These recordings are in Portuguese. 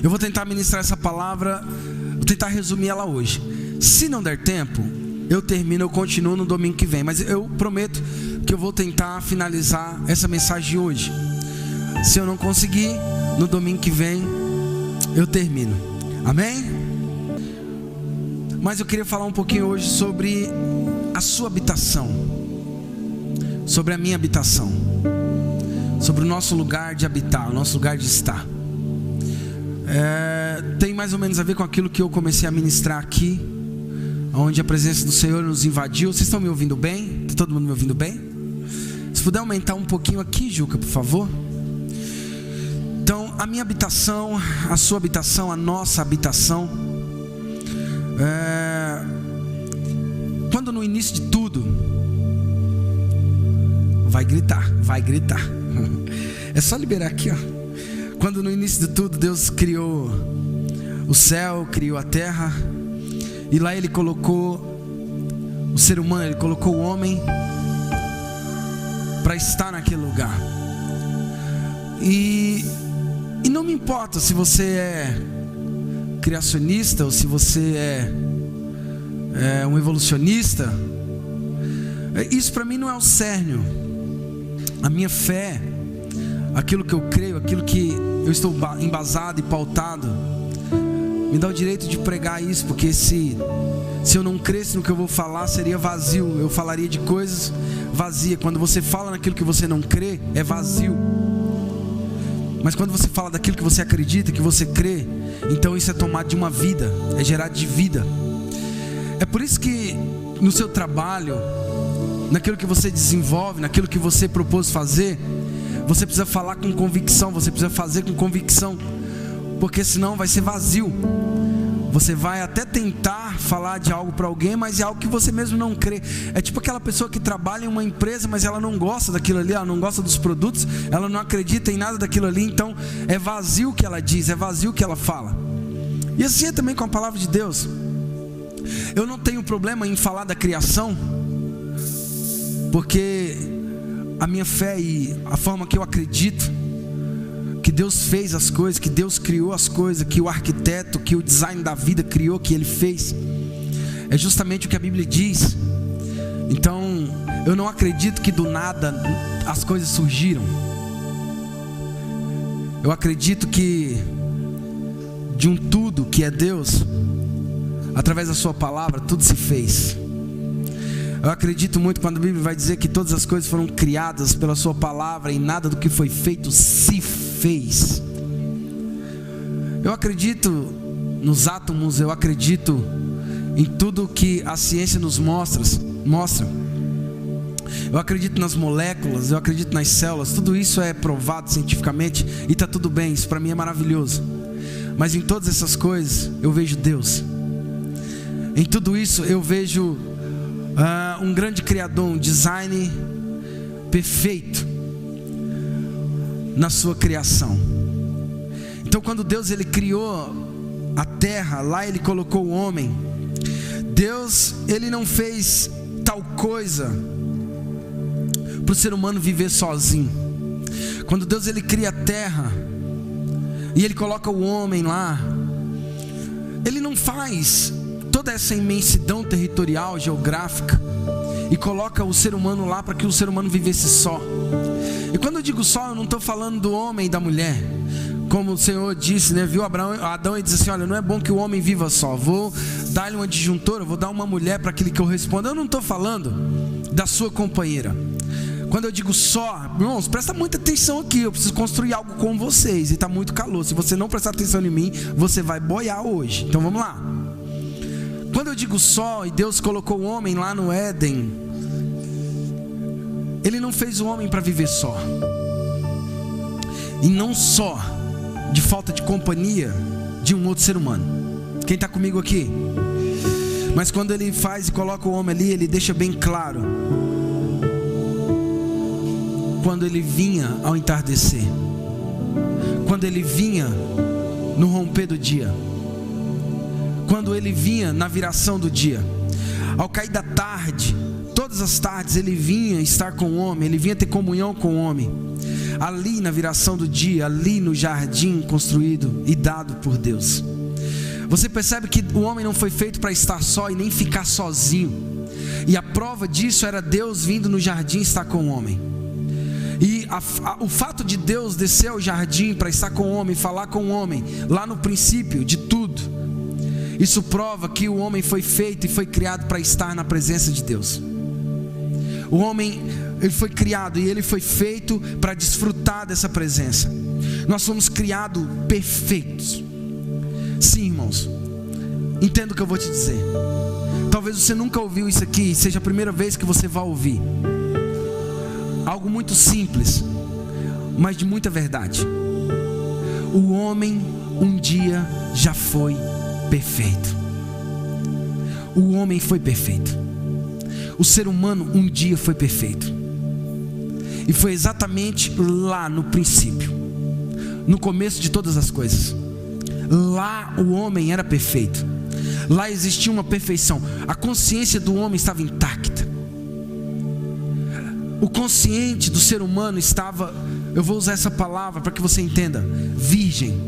Eu vou tentar ministrar essa palavra, vou tentar resumir ela hoje. Se não der tempo, eu termino, eu continuo no domingo que vem. Mas eu prometo que eu vou tentar finalizar essa mensagem hoje. Se eu não conseguir, no domingo que vem, eu termino. Amém? Mas eu queria falar um pouquinho hoje sobre a sua habitação, sobre a minha habitação, sobre o nosso lugar de habitar, o nosso lugar de estar. Tem mais ou menos a ver com aquilo que eu comecei a ministrar aqui, onde a presença do Senhor nos invadiu. Vocês estão me ouvindo bem? Está todo mundo me ouvindo bem? Se puder aumentar um pouquinho aqui, Juca, por favor. Então, a minha habitação, a sua habitação, a nossa habitação, quando no início de tudo, vai gritar. É só liberar aqui, ó. Quando no início de tudo Deus criou o céu, criou a terra, e lá Ele colocou o ser humano, Ele colocou o homem para estar naquele lugar. E não me importa se você é criacionista ou se você é um evolucionista. Isso para mim não é o cerne. A minha fé, aquilo que eu creio, aquilo que eu estou embasado e pautado, me dá o direito de pregar isso, porque se eu não cresce no que eu vou falar, seria vazio. Eu falaria de coisas vazias. Quando você fala naquilo que você não crê, é vazio. Mas quando você fala daquilo que você acredita, que você crê, então isso é tomado de uma vida, é gerado de vida. É por isso que no seu trabalho, naquilo que você desenvolve, naquilo que você propôs fazer, você precisa falar com convicção, você precisa fazer com convicção, porque senão vai ser vazio. Você vai até tentar falar de algo para alguém, mas é algo que você mesmo não crê. É tipo aquela pessoa que trabalha em uma empresa, mas ela não gosta daquilo ali, ela não gosta dos produtos, ela não acredita em nada daquilo ali, então é vazio o que ela diz, é vazio o que ela fala. E assim é também com a palavra de Deus. Eu não tenho problema em falar da criação, porque a minha fé e a forma que eu acredito que Deus fez as coisas, que Deus criou as coisas, que o arquiteto, que o design da vida criou, que Ele fez, é justamente o que a Bíblia diz. Então, eu não acredito que do nada as coisas surgiram. Eu acredito que de um tudo que é Deus, através da sua palavra, tudo se fez. Eu acredito muito quando a Bíblia vai dizer que todas as coisas foram criadas pela sua palavra e nada do que foi feito se fez. Eu acredito nos átomos, eu acredito em tudo que a ciência nos mostra. Eu acredito nas moléculas, eu acredito nas células. Tudo isso é provado cientificamente e está tudo bem, isso para mim é maravilhoso. Mas em todas essas coisas eu vejo Deus. Em tudo isso eu vejo um grande criador, um design perfeito na sua criação. Então quando Deus ele criou a terra, lá Ele colocou o homem. Deus ele não fez tal coisa para o ser humano viver sozinho. Quando Deus ele cria a terra e Ele coloca o homem lá, Ele não faz toda essa imensidão territorial, geográfica, e coloca o ser humano lá para que o ser humano vivesse só. E quando eu digo só, eu não estou falando do homem e da mulher. Como o Senhor disse, né? Viu Adão e disse assim: olha, não é bom que o homem viva só, vou dar-lhe uma disjuntora, vou dar uma mulher para aquele que eu responda. Eu não estou falando da sua companheira. Quando eu digo só, irmãos, presta muita atenção aqui, eu preciso construir algo com vocês, e está muito calor. Se você não prestar atenção em mim, você vai boiar hoje. Então vamos lá. Quando eu digo só, e Deus colocou o homem lá no Éden, Ele não fez o homem para viver só. E não só de falta de companhia de um outro ser humano. Quem está comigo aqui? Mas quando Ele faz e coloca o homem ali, Ele deixa bem claro. Quando Ele vinha ao entardecer, quando Ele vinha no romper do dia, quando Ele vinha na viração do dia, ao cair da tarde, todas as tardes Ele vinha estar com o homem, Ele vinha ter comunhão com o homem. ali na viração do dia, ali no jardim construído e dado por Deus. Você percebe que o homem não foi feito para estar só e nem ficar sozinho, e a prova disso era Deus vindo no jardim estar com o homem. E o fato de Deus descer ao jardim para estar com o homem, falar com o homem, lá no princípio de tudo, isso prova que o homem foi feito e foi criado para estar na presença de Deus. O homem, ele foi criado e ele foi feito para desfrutar dessa presença. Nós fomos criados perfeitos. Sim, irmãos, entenda o que eu vou te dizer. Talvez você nunca ouviu isso aqui, seja a primeira vez que você vai ouvir. Algo muito simples, mas de muita verdade. O homem um dia já foi perfeito. O homem foi perfeito. O ser humano um dia foi perfeito. E foi exatamente lá no princípio, no começo de todas as coisas. Lá o homem era perfeito. Lá existia uma perfeição. A consciência do homem estava intacta. O consciente do ser humano estava, eu vou usar essa palavra para que você entenda, virgem.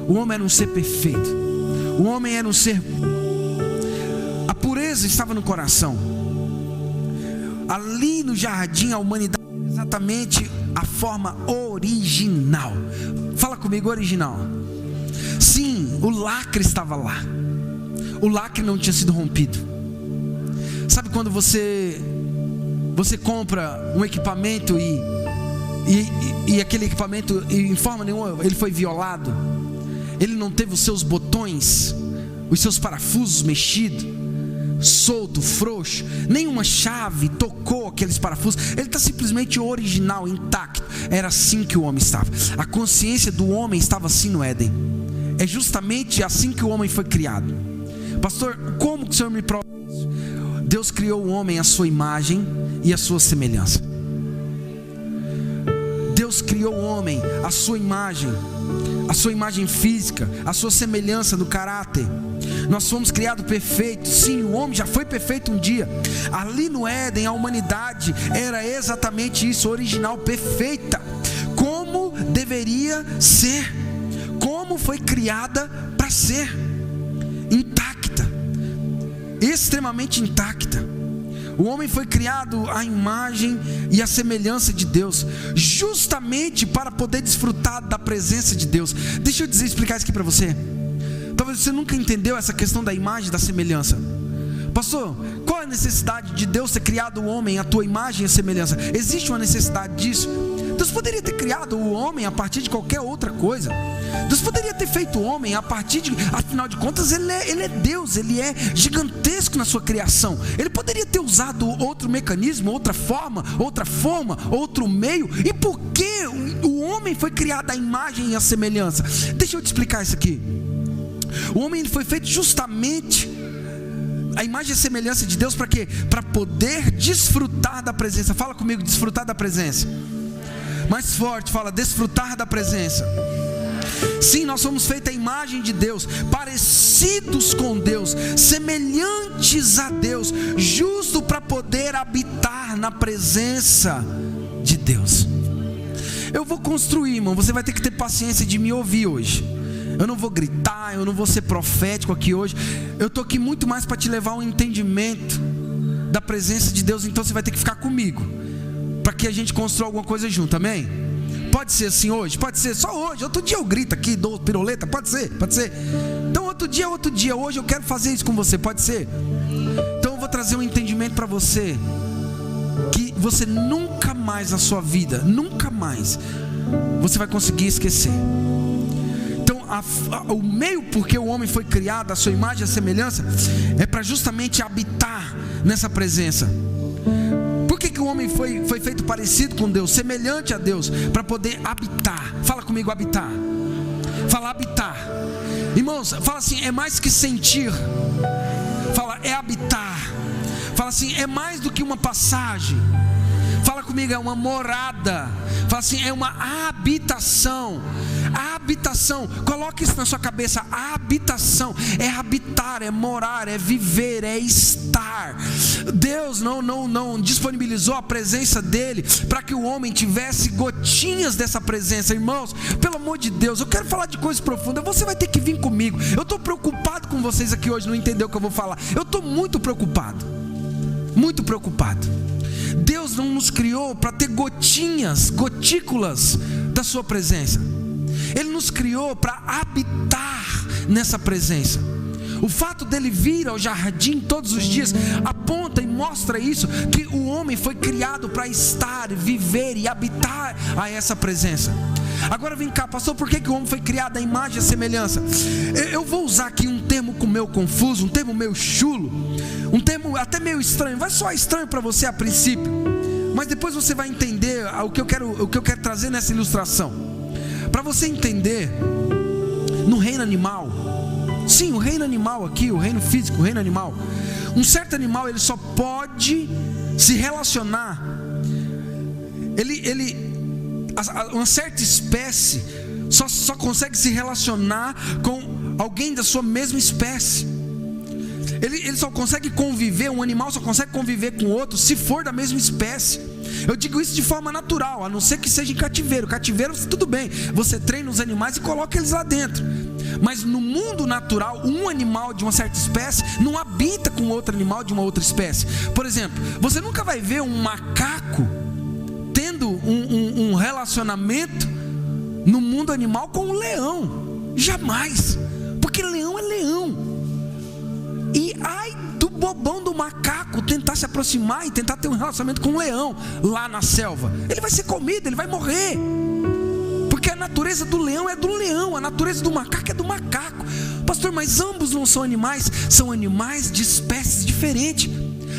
O homem era um ser perfeito. O homem era um ser, a pureza estava no coração. Ali no jardim a humanidade era exatamente a forma original. Fala comigo, original. Sim, o lacre estava lá. O lacre não tinha sido rompido. Sabe quando você compra um equipamento e aquele equipamento, em forma nenhuma, ele foi violado. Ele não teve os seus botões, os seus parafusos mexidos, solto, frouxo, nenhuma chave tocou aqueles parafusos. Ele está simplesmente original, intacto. Era assim que o homem estava. A consciência do homem estava assim no Éden. É justamente assim que o homem foi criado. Pastor, como que o Senhor me prova isso? Deus criou o homem à sua imagem e à sua semelhança. Deus criou o homem à sua imagem física, à sua semelhança no caráter. Nós fomos criados perfeitos. Sim, o homem já foi perfeito um dia. Ali no Éden, a humanidade era exatamente isso, original, perfeita, como deveria ser, como foi criada para ser, intacta, extremamente intacta. O homem foi criado à imagem e à semelhança de Deus, justamente para poder desfrutar da presença de Deus. Deixa eu explicar isso aqui para você. Talvez você nunca entendeu essa questão da imagem e da semelhança. Pastor, qual é a necessidade de Deus ter criado o homem à tua imagem e semelhança? Existe uma necessidade disso? Deus poderia ter criado o homem a partir de qualquer outra coisa. Deus poderia ter feito o homem a partir de, afinal de contas, ele é Deus, ele é gigantesco na sua criação. Ele poderia ter usado outro mecanismo, outra forma, outro meio. E por que o homem foi criado à imagem e à semelhança? Deixa eu te explicar isso aqui. O homem ele foi feito justamente a imagem e a semelhança de Deus para quê? Para poder desfrutar da presença. Fala comigo, desfrutar da presença. Mais forte, fala, desfrutar da presença. Sim, nós somos feitos à imagem de Deus, parecidos com Deus, semelhantes a Deus, justo para poder habitar na presença de Deus. Eu vou construir, irmão, você vai ter que ter paciência de me ouvir hoje. Eu não vou gritar, eu não vou ser profético aqui hoje. Eu estou aqui muito mais para te levar um entendimento da presença de Deus. Então você vai ter que ficar comigo, para que a gente construa alguma coisa junto, amém? Pode ser assim hoje? Pode ser só hoje. Outro dia eu grito aqui, dou piroleta, pode ser. Então outro dia, hoje eu quero fazer isso com você, pode ser? Então eu vou trazer um entendimento para você, que você nunca mais na sua vida, nunca mais, você vai conseguir esquecer. Então o meio porque o homem foi criado, a sua imagem e a semelhança, é para justamente habitar nessa presença. Por que o homem foi feito parecido com Deus, semelhante a Deus? Para poder habitar. Fala comigo, habitar. Fala, habitar. Irmãos, fala assim, é mais que sentir. Fala, é habitar. Fala assim, é mais do que uma passagem. Fala comigo, é uma morada. Fala assim, é uma habitação. A habitação, coloque isso na sua cabeça. A habitação é habitar, é morar, é viver, é estar. Deus não disponibilizou a presença dele para que o homem tivesse gotinhas dessa presença. Irmãos, pelo amor de Deus, eu quero falar de coisas profundas. Você vai ter que vir comigo. Eu estou preocupado com vocês aqui hoje, não entendeu o que eu vou falar. Eu estou muito preocupado, muito preocupado. Deus não nos criou para ter gotinhas, gotículas da sua presença. Ele nos criou para habitar nessa presença. O fato dele vir ao jardim todos os dias aponta e mostra isso, que o homem foi criado para estar, viver e habitar a essa presença. Agora vem cá, pastor, por que o homem foi criado à imagem e à semelhança? Eu vou usar aqui um termo meio confuso, um termo meio chulo, um termo até meio estranho. Vai soar estranho para você a princípio, mas depois você vai entender o que eu quero trazer nessa ilustração. Para você entender, no reino animal, sim, o reino animal aqui, o reino físico, o reino animal, um certo animal ele só pode se relacionar, uma certa espécie só consegue se relacionar com alguém da sua mesma espécie. Ele só consegue conviver, um animal só consegue conviver com outro se for da mesma espécie. Eu digo isso de forma natural, a não ser que seja em cativeiro. Cativeiro, tudo bem, você treina os animais e coloca eles lá dentro. Mas no mundo natural, um animal de uma certa espécie não habita com outro animal de uma outra espécie. Por exemplo, você nunca vai ver um macaco tendo um relacionamento no mundo animal com um leão. Jamais. Porque leão é leão. E ai do bobão do macaco tentar se aproximar e tentar ter um relacionamento com um leão lá na selva. Ele vai ser comido, ele vai morrer. Porque a natureza do leão é do leão, a natureza do macaco é do macaco. Pastor, mas ambos não são animais? São animais de espécies diferentes.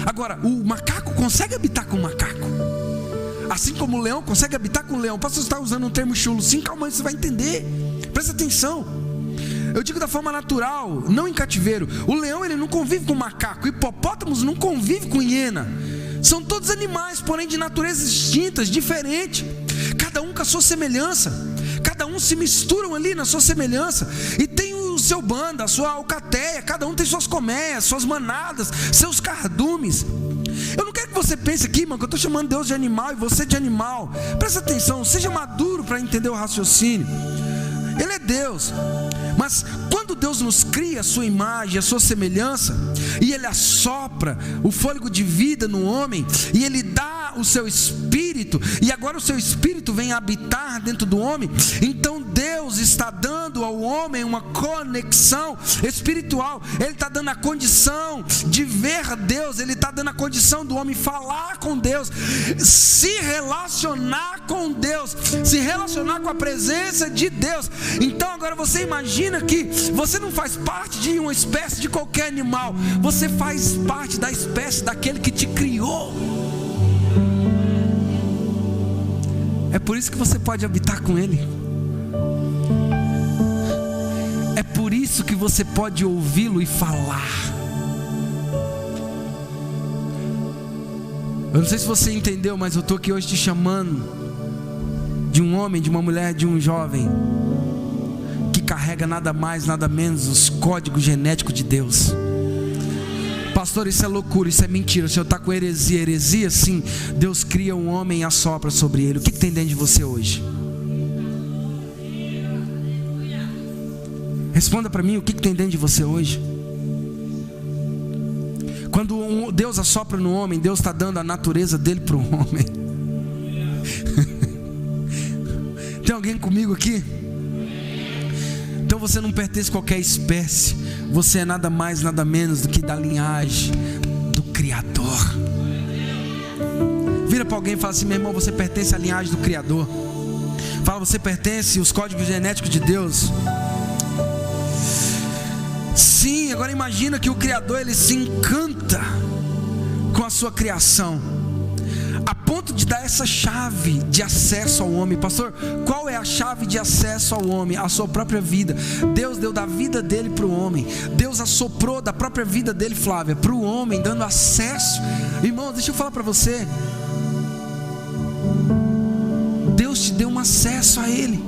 Agora, o macaco consegue habitar com o macaco, assim como o leão consegue habitar com o leão. Pastor, você está usando um termo chulo. Sim, calma aí, você vai entender. Presta atenção. Eu digo da forma natural, não em cativeiro. O leão ele não convive com o macaco. O hipopótamo não convive com hiena. São todos animais, porém de naturezas distintas, diferentes. Cada um com a sua semelhança. Cada um se misturam ali na sua semelhança. E tem o seu bando, a sua alcateia. Cada um tem suas colmeias, suas manadas, seus cardumes. Eu não quero que você pense aqui, irmão, que eu estou chamando Deus de animal e você de animal. Presta atenção, seja maduro para entender o raciocínio. Ele é Deus. Mas quando Deus nos cria a sua imagem, a sua semelhança, e Ele assopra o fôlego de vida no homem, e Ele dá o seu espírito, e agora o seu espírito vem habitar dentro do homem, então Deus está dando ao homem uma conexão espiritual. Ele está dando a condição de ver Deus, Ele está dando a condição do homem falar com Deus, se relacionar com Deus, se relacionar com a presença de Deus. Então agora você imagina que você não faz parte de uma espécie de qualquer animal, você faz parte da espécie daquele que te criou. É por isso que você pode habitar com Ele. É por isso que você pode ouvi-lo e falar. Eu não sei se você entendeu, mas eu estou aqui hoje te chamando de um homem, de uma mulher, de um jovem que carrega nada mais, nada menos os códigos genéticos de Deus. Pastor, isso é loucura, isso é mentira. O senhor está com heresia. Heresia, sim. Deus cria um homem e assopra sobre ele. O que tem dentro de você hoje? Responda para mim, o que tem dentro de você hoje? Quando Deus assopra no homem, Deus está dando a natureza dele para o homem. Tem alguém comigo aqui? Então você não pertence a qualquer espécie. Você é nada mais, nada menos do que da linhagem do Criador. Vira para alguém e fala assim: meu irmão, você pertence à linhagem do Criador. Fala, você pertence aos códigos genéticos de Deus. Sim, agora imagina que o Criador, ele se encanta com a sua criação, a ponto de dar essa chave de acesso ao homem. Pastor, qual é a chave de acesso ao homem? A sua própria vida. Deus deu da vida dele para o homem. Deus assoprou da própria vida dele, Flávia, para o homem, dando acesso. Irmão, deixa eu falar para você, Deus te deu um acesso a Ele.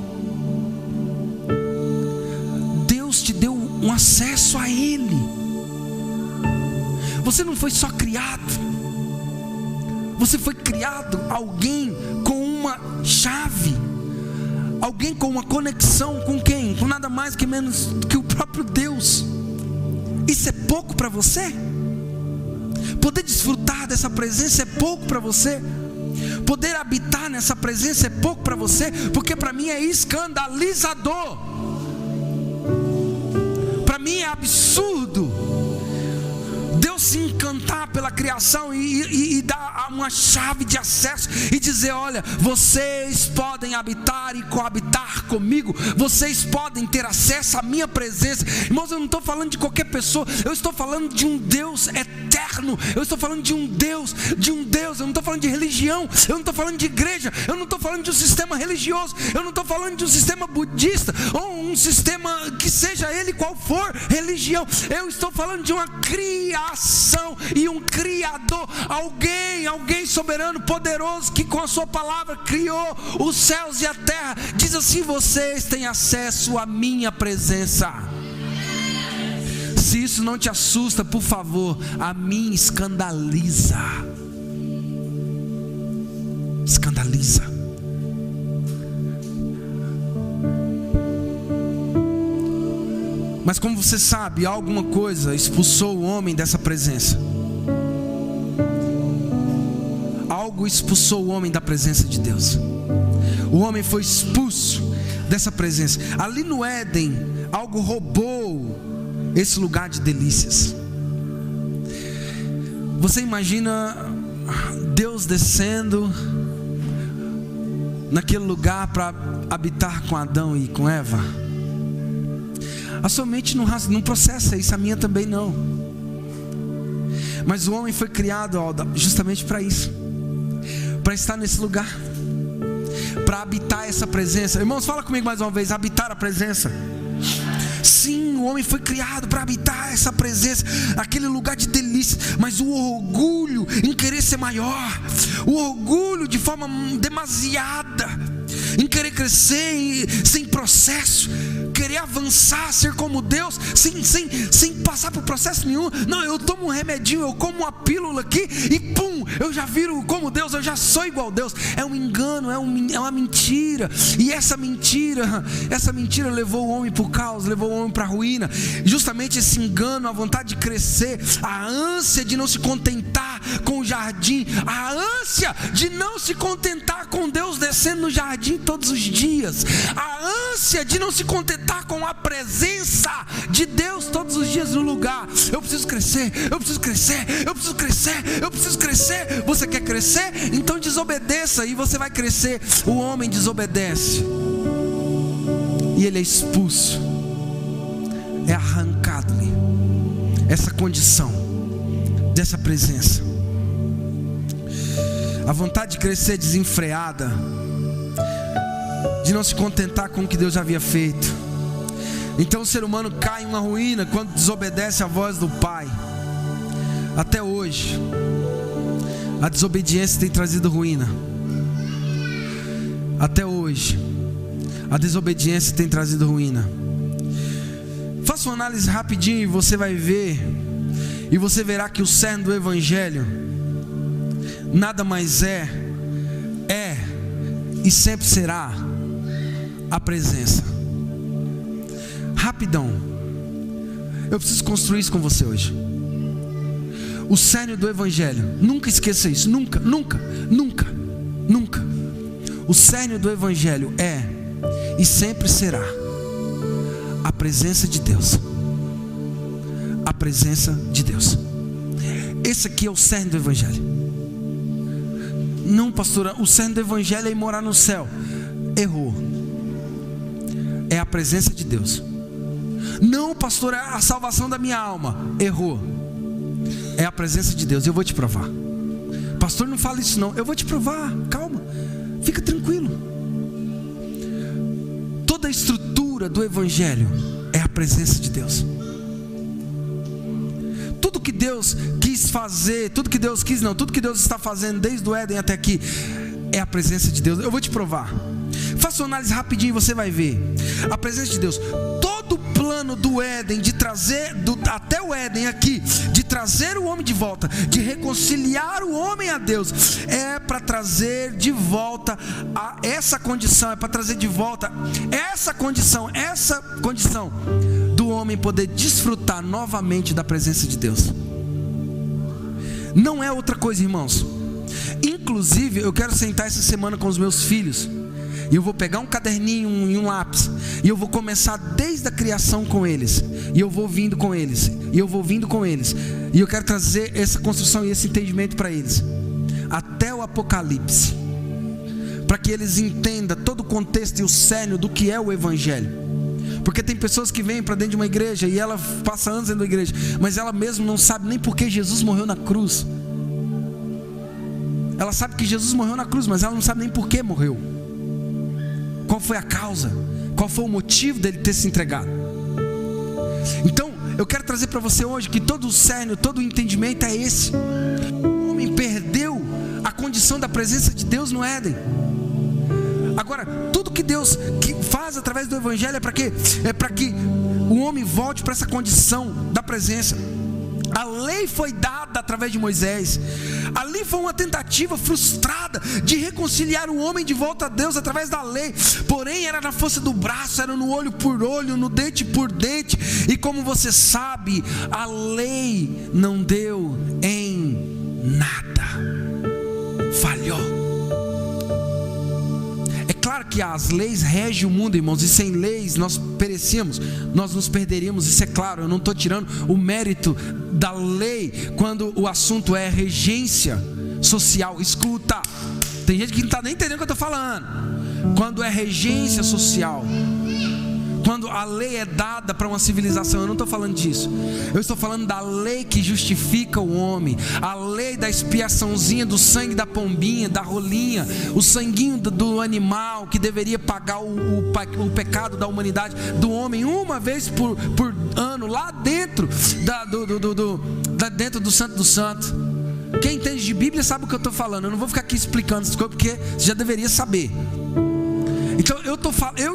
um acesso a Ele. Você não foi só criado, você foi criado alguém com uma chave, alguém com uma conexão com quem? Com nada mais que menos que o próprio Deus. Isso é pouco para você? Poder desfrutar dessa presença é pouco para você? Poder habitar nessa presença é pouco para você? Porque para mim é escandalizador, para mim é absurdo Deus se encantar pela criação e dar uma chave de acesso e dizer: olha, vocês podem habitar e coabitar comigo, vocês podem ter acesso à minha presença. Irmãos, eu não estou falando de qualquer pessoa, eu estou falando de um Deus eterno, eu estou falando de um Deus, eu não estou falando de religião, eu não estou falando de igreja, eu não estou falando de um sistema religioso, eu não estou falando de um sistema budista, ou um sistema que seja ele qual for, religião. Eu estou falando de uma criação e um Criador, alguém soberano, poderoso, que com a sua palavra criou os céus e a terra. Diz assim: vocês têm acesso à minha presença. Se isso não te assusta, por favor, a mim escandaliza. Escandaliza. Mas como você sabe, alguma coisa expulsou o homem dessa presença. Algo expulsou o homem da presença de Deus. O homem foi expulso dessa presença. Ali no Éden, algo roubou esse lugar de delícias. Você imagina Deus descendo naquele lugar para habitar com Adão e com Eva? A sua mente não processa isso, a minha também não. Mas o homem foi criado justamente para isso, para estar nesse lugar, para habitar essa presença. Irmãos, fala comigo mais uma vez: habitar a presença. Sim, o homem foi criado para habitar essa presença, aquele lugar de delícia. Mas o orgulho em querer ser maior, o orgulho de forma demasiada, em querer crescer sem processo, querer avançar, ser como Deus, sem passar por processo nenhum. Não, eu tomo um remedinho, eu como uma pílula aqui e pum, eu já viro como Deus, eu já sou igual a Deus. É um engano, é uma mentira. E essa mentira levou o homem para o caos, levou o homem para a ruína. Justamente esse engano, a vontade de crescer, a ânsia de não se contentar com o jardim, a ânsia de não se contentar com Deus descendo no jardim todos os dias, a ânsia de não se contentar com a presença de Deus todos os dias no lugar. Eu preciso crescer, eu preciso crescer, eu preciso crescer, eu preciso crescer. Você quer crescer? Então desobedeça e você vai crescer. O homem desobedece e ele é expulso, é arrancado-lhe essa condição dessa presença. A vontade de crescer desenfreada, de não se contentar com o que Deus já havia feito. Então o ser humano cai em uma ruína quando desobedece a voz do Pai. Até hoje a desobediência tem trazido ruína. Até hoje a desobediência tem trazido ruína. Faça uma análise rapidinho e você vai ver, e você verá que o cerne do Evangelho nada mais é e sempre será a presença. Rapidão, eu preciso construir isso com você hoje. O cerne do Evangelho, nunca esqueça isso, nunca. O cerne do Evangelho é e sempre será a presença de Deus. A presença de Deus. Esse aqui é o cerne do Evangelho. Não, pastora, o cerne do Evangelho é ir morar no céu. Errou. É a presença de Deus. Não, pastor, é a salvação da minha alma. Errou. É a presença de Deus. Eu vou te provar. Pastor, não fala isso não. Eu vou te provar. Calma. Fica tranquilo. Toda a estrutura do Evangelho é a presença de Deus. Tudo que Deus quis fazer, tudo que Deus está fazendo desde o Éden até aqui, é a presença de Deus. Eu vou te provar. Faça sua análise rapidinho e você vai ver. A presença de Deus, todo o plano do Éden, de trazer, até o Éden aqui, de trazer o homem de volta, de reconciliar o homem a Deus, é para trazer de volta essa condição, é para trazer de volta essa condição do homem poder desfrutar novamente da presença de Deus. Não é outra coisa, irmãos. Inclusive, eu quero sentar essa semana com os meus filhos, e eu vou pegar um caderninho e um lápis, e eu vou começar desde a criação com eles, e eu vou vindo com eles, e eu quero trazer essa construção e esse entendimento para eles, até o Apocalipse, para que eles entendam todo o contexto e o cerne do que é o Evangelho. Porque tem pessoas que vêm para dentro de uma igreja e ela passa anos dentro da igreja, mas ela mesmo não sabe nem por que Jesus morreu na cruz. Ela sabe que Jesus morreu na cruz, mas ela não sabe nem por que morreu. Qual foi a causa? Qual foi o motivo dele ter se entregado? Então, eu quero trazer para você hoje que todo o cerne, todo o entendimento é esse. O homem perdeu a condição da presença de Deus no Éden. Agora, tudo que Deus faz através do Evangelho é para quê? É para que o homem volte para essa condição da presença. A lei foi dada através de Moisés. Ali foi uma tentativa frustrada de reconciliar o homem de volta a Deus através da lei. Porém, era na força do braço, era no olho por olho, no dente por dente. E como você sabe, a lei não deu em nada. Falhou. É claro que as leis regem o mundo, irmãos, e sem leis nós perecíamos, nós nos perderíamos, isso é claro. Eu não estou tirando o mérito da lei quando o assunto é regência social. Escuta, tem gente que não está nem entendendo o que eu estou falando. Quando é regência social, quando a lei é dada para uma civilização, eu não estou falando disso. Eu estou falando da lei que justifica o homem, a lei da expiaçãozinha do sangue da pombinha, da rolinha, o sanguinho do animal que deveria pagar o pecado da humanidade, do homem, uma vez por ano, lá dentro dentro do Santo dos Santos. Quem entende de Bíblia sabe o que eu estou falando. Eu não vou ficar aqui explicando essas coisas, porque você já deveria saber. Então eu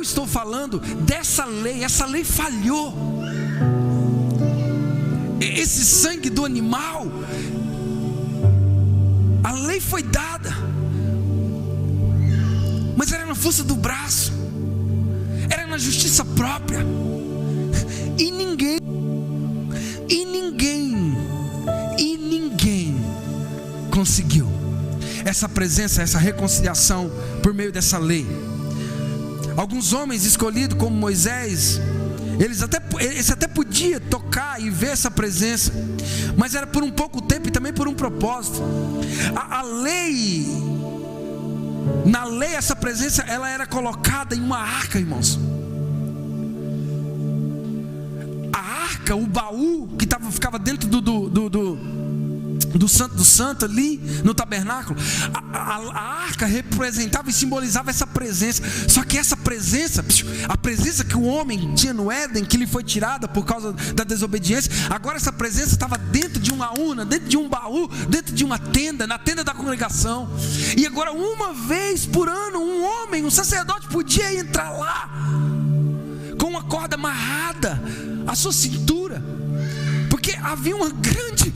estou falando dessa lei. Essa lei falhou. Esse sangue do animal, a lei foi dada, mas era na força do braço, era na justiça própria. E ninguém conseguiu essa presença, essa reconciliação por meio dessa lei. Alguns homens escolhidos como Moisés, eles até podiam tocar e ver essa presença, mas era por um pouco tempo e também por um propósito. A lei, na lei, essa presença, ela era colocada em uma arca, irmãos. A arca, o baú que ficava dentro do Santo do Santo, ali no tabernáculo, a arca representava e simbolizava essa presença. Só que essa presença, a presença que o homem tinha no Éden, que lhe foi tirada por causa da desobediência, agora essa presença estava dentro de uma urna, dentro de um baú, dentro de uma tenda, na tenda da congregação. E agora, uma vez por ano, um sacerdote podia entrar lá com uma corda amarrada à sua cintura, porque havia uma grande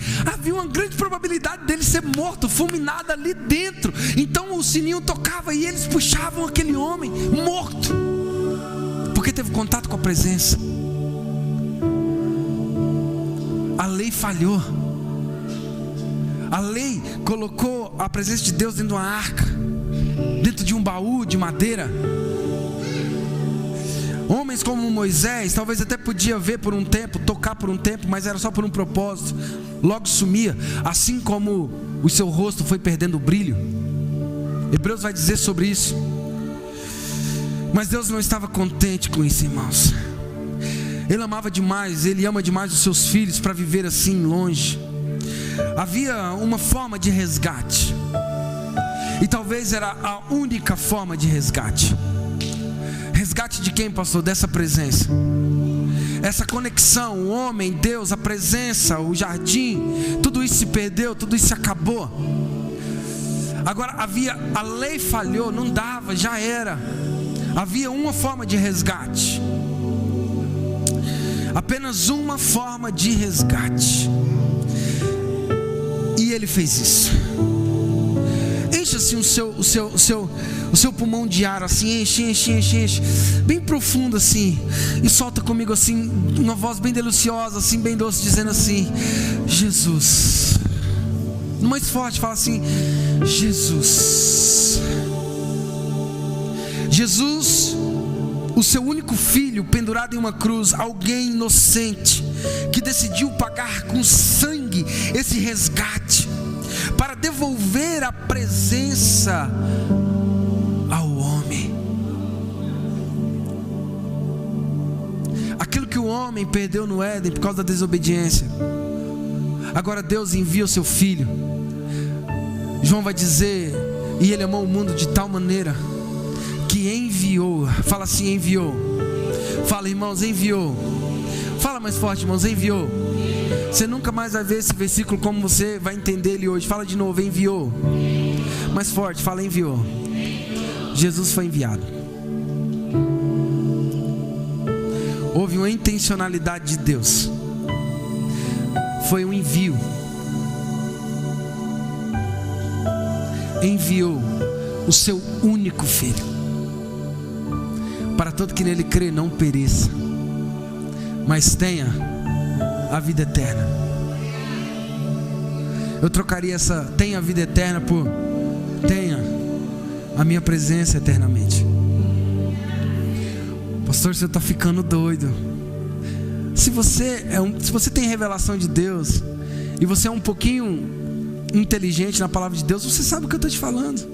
probabilidade dele ser morto, fulminado ali dentro. Então o sininho tocava e eles puxavam aquele homem morto, porque teve contato com a presença. A lei falhou. A lei colocou a presença de Deus dentro de uma arca, dentro de um baú de madeira. Homens como Moisés, talvez até podia ver por um tempo, tocar por um tempo, mas era só por um propósito, logo sumia, assim como o seu rosto foi perdendo o brilho. Hebreus vai dizer sobre isso. Mas Deus não estava contente com isso, irmãos. Ele amava demais, Ele ama demais os seus filhos para viver assim longe. Havia uma forma de resgate, e talvez era a única forma de resgate. Resgate de quem, pastor? Dessa presença. Essa conexão, o homem, Deus, a presença, o jardim, tudo isso se perdeu, tudo isso se acabou. Agora a lei falhou, não dava, já era. Havia uma forma de resgate, apenas uma forma de resgate, e Ele fez isso. Enche assim o seu pulmão de ar, assim, enche, bem profundo assim, e solta comigo assim, uma voz bem deliciosa, assim, bem doce, dizendo assim: Jesus. No mais forte, fala assim: Jesus. Jesus, o seu único filho pendurado em uma cruz, alguém inocente que decidiu pagar com sangue esse resgate para devolver a presença ao homem. Aquilo que o homem perdeu no Éden por causa da desobediência, agora Deus envia o seu filho. João vai dizer: e Ele amou o mundo de tal maneira que enviou. Fala assim: enviou. Fala, irmãos, enviou. Fala mais forte, irmãos, enviou. Você nunca mais vai ver esse versículo como você vai entender ele hoje. Fala de novo: enviou. Mais forte, fala: enviou. Jesus foi enviado. Houve uma intencionalidade de Deus. Foi um envio. Enviou o seu único filho, para todo que nele crê não pereça, mas tenha a vida eterna. Eu trocaria essa tenha a vida eterna por tenha a minha presença eternamente. Pastor, você está ficando doido. Se você tem revelação de Deus e você é um pouquinho inteligente na palavra de Deus, você sabe o que eu estou te falando.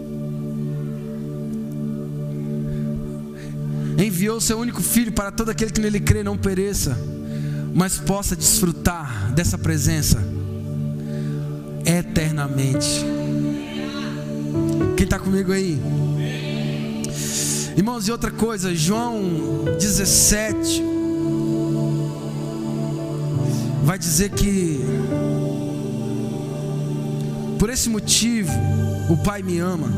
Enviou o seu único filho para todo aquele que nele crê não pereça, mas possa desfrutar dessa presença eternamente. Quem está comigo aí? Irmãos, e outra coisa, João 17 vai dizer que por esse motivo o Pai me ama,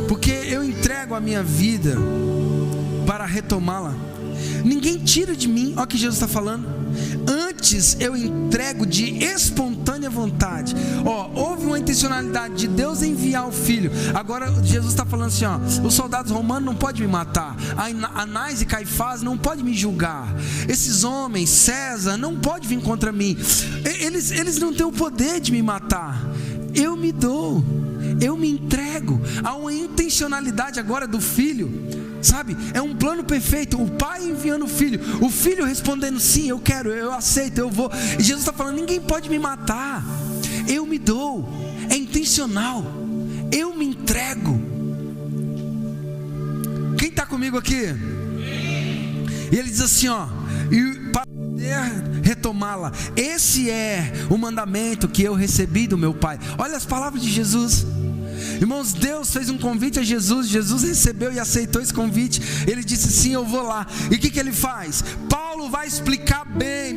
porque eu entrego a minha vida para retomá-la. Ninguém tira de mim, olha o que Jesus está falando. Antes eu entrego de espontânea vontade. Houve uma intencionalidade de Deus enviar o filho. Agora Jesus está falando assim: os soldados romanos não podem me matar, Anás e Caifás não podem me julgar, esses homens, César, não pode vir contra mim. Eles não têm o poder de me matar. Eu me dou, eu me entrego. Há uma intencionalidade agora do filho, sabe? É um plano perfeito. O pai enviando o filho respondendo: sim, eu quero, eu aceito, eu vou. E Jesus está falando: ninguém pode me matar. Eu me dou, é intencional, eu me entrego. Quem está comigo aqui? E ele diz assim: e para poder retomá-la, esse é o mandamento que eu recebi do meu Pai. Olha as palavras de Jesus. Irmãos, Deus fez um convite a Jesus. Jesus recebeu e aceitou esse convite. Ele disse: sim, eu vou lá. E o que ele faz? Paulo vai explicar bem.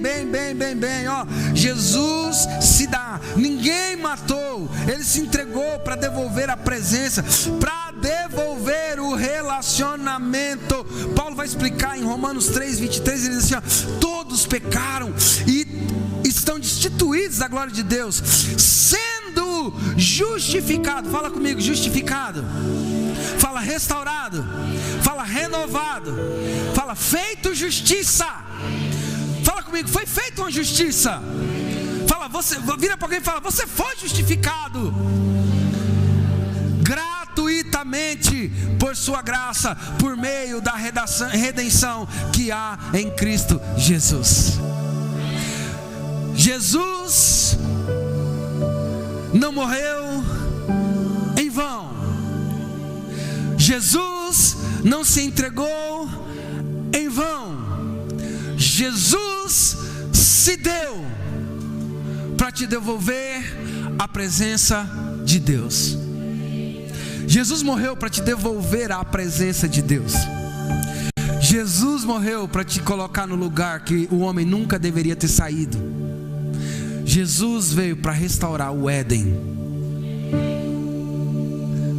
Jesus se dá, ninguém matou, ele se entregou para devolver a presença, para devolver o relacionamento. Paulo vai explicar em Romanos 3:23. Ele diz assim: todos pecaram e estão destituídos da glória de Deus, sendo justificado. Fala comigo: justificado. Fala restaurado. Fala renovado. Fala feito justiça. Fala comigo: foi feita uma justiça. Fala, vira para alguém e fala: você foi justificado gratuitamente por sua graça, por meio da redenção que há em Cristo Jesus. Jesus não morreu em vão. Jesus não se entregou em vão. Jesus se deu para te devolver a presença de Deus. Jesus morreu para te devolver a presença de Deus. Jesus morreu para te colocar no lugar que o homem nunca deveria ter saído. Jesus veio para restaurar o Éden.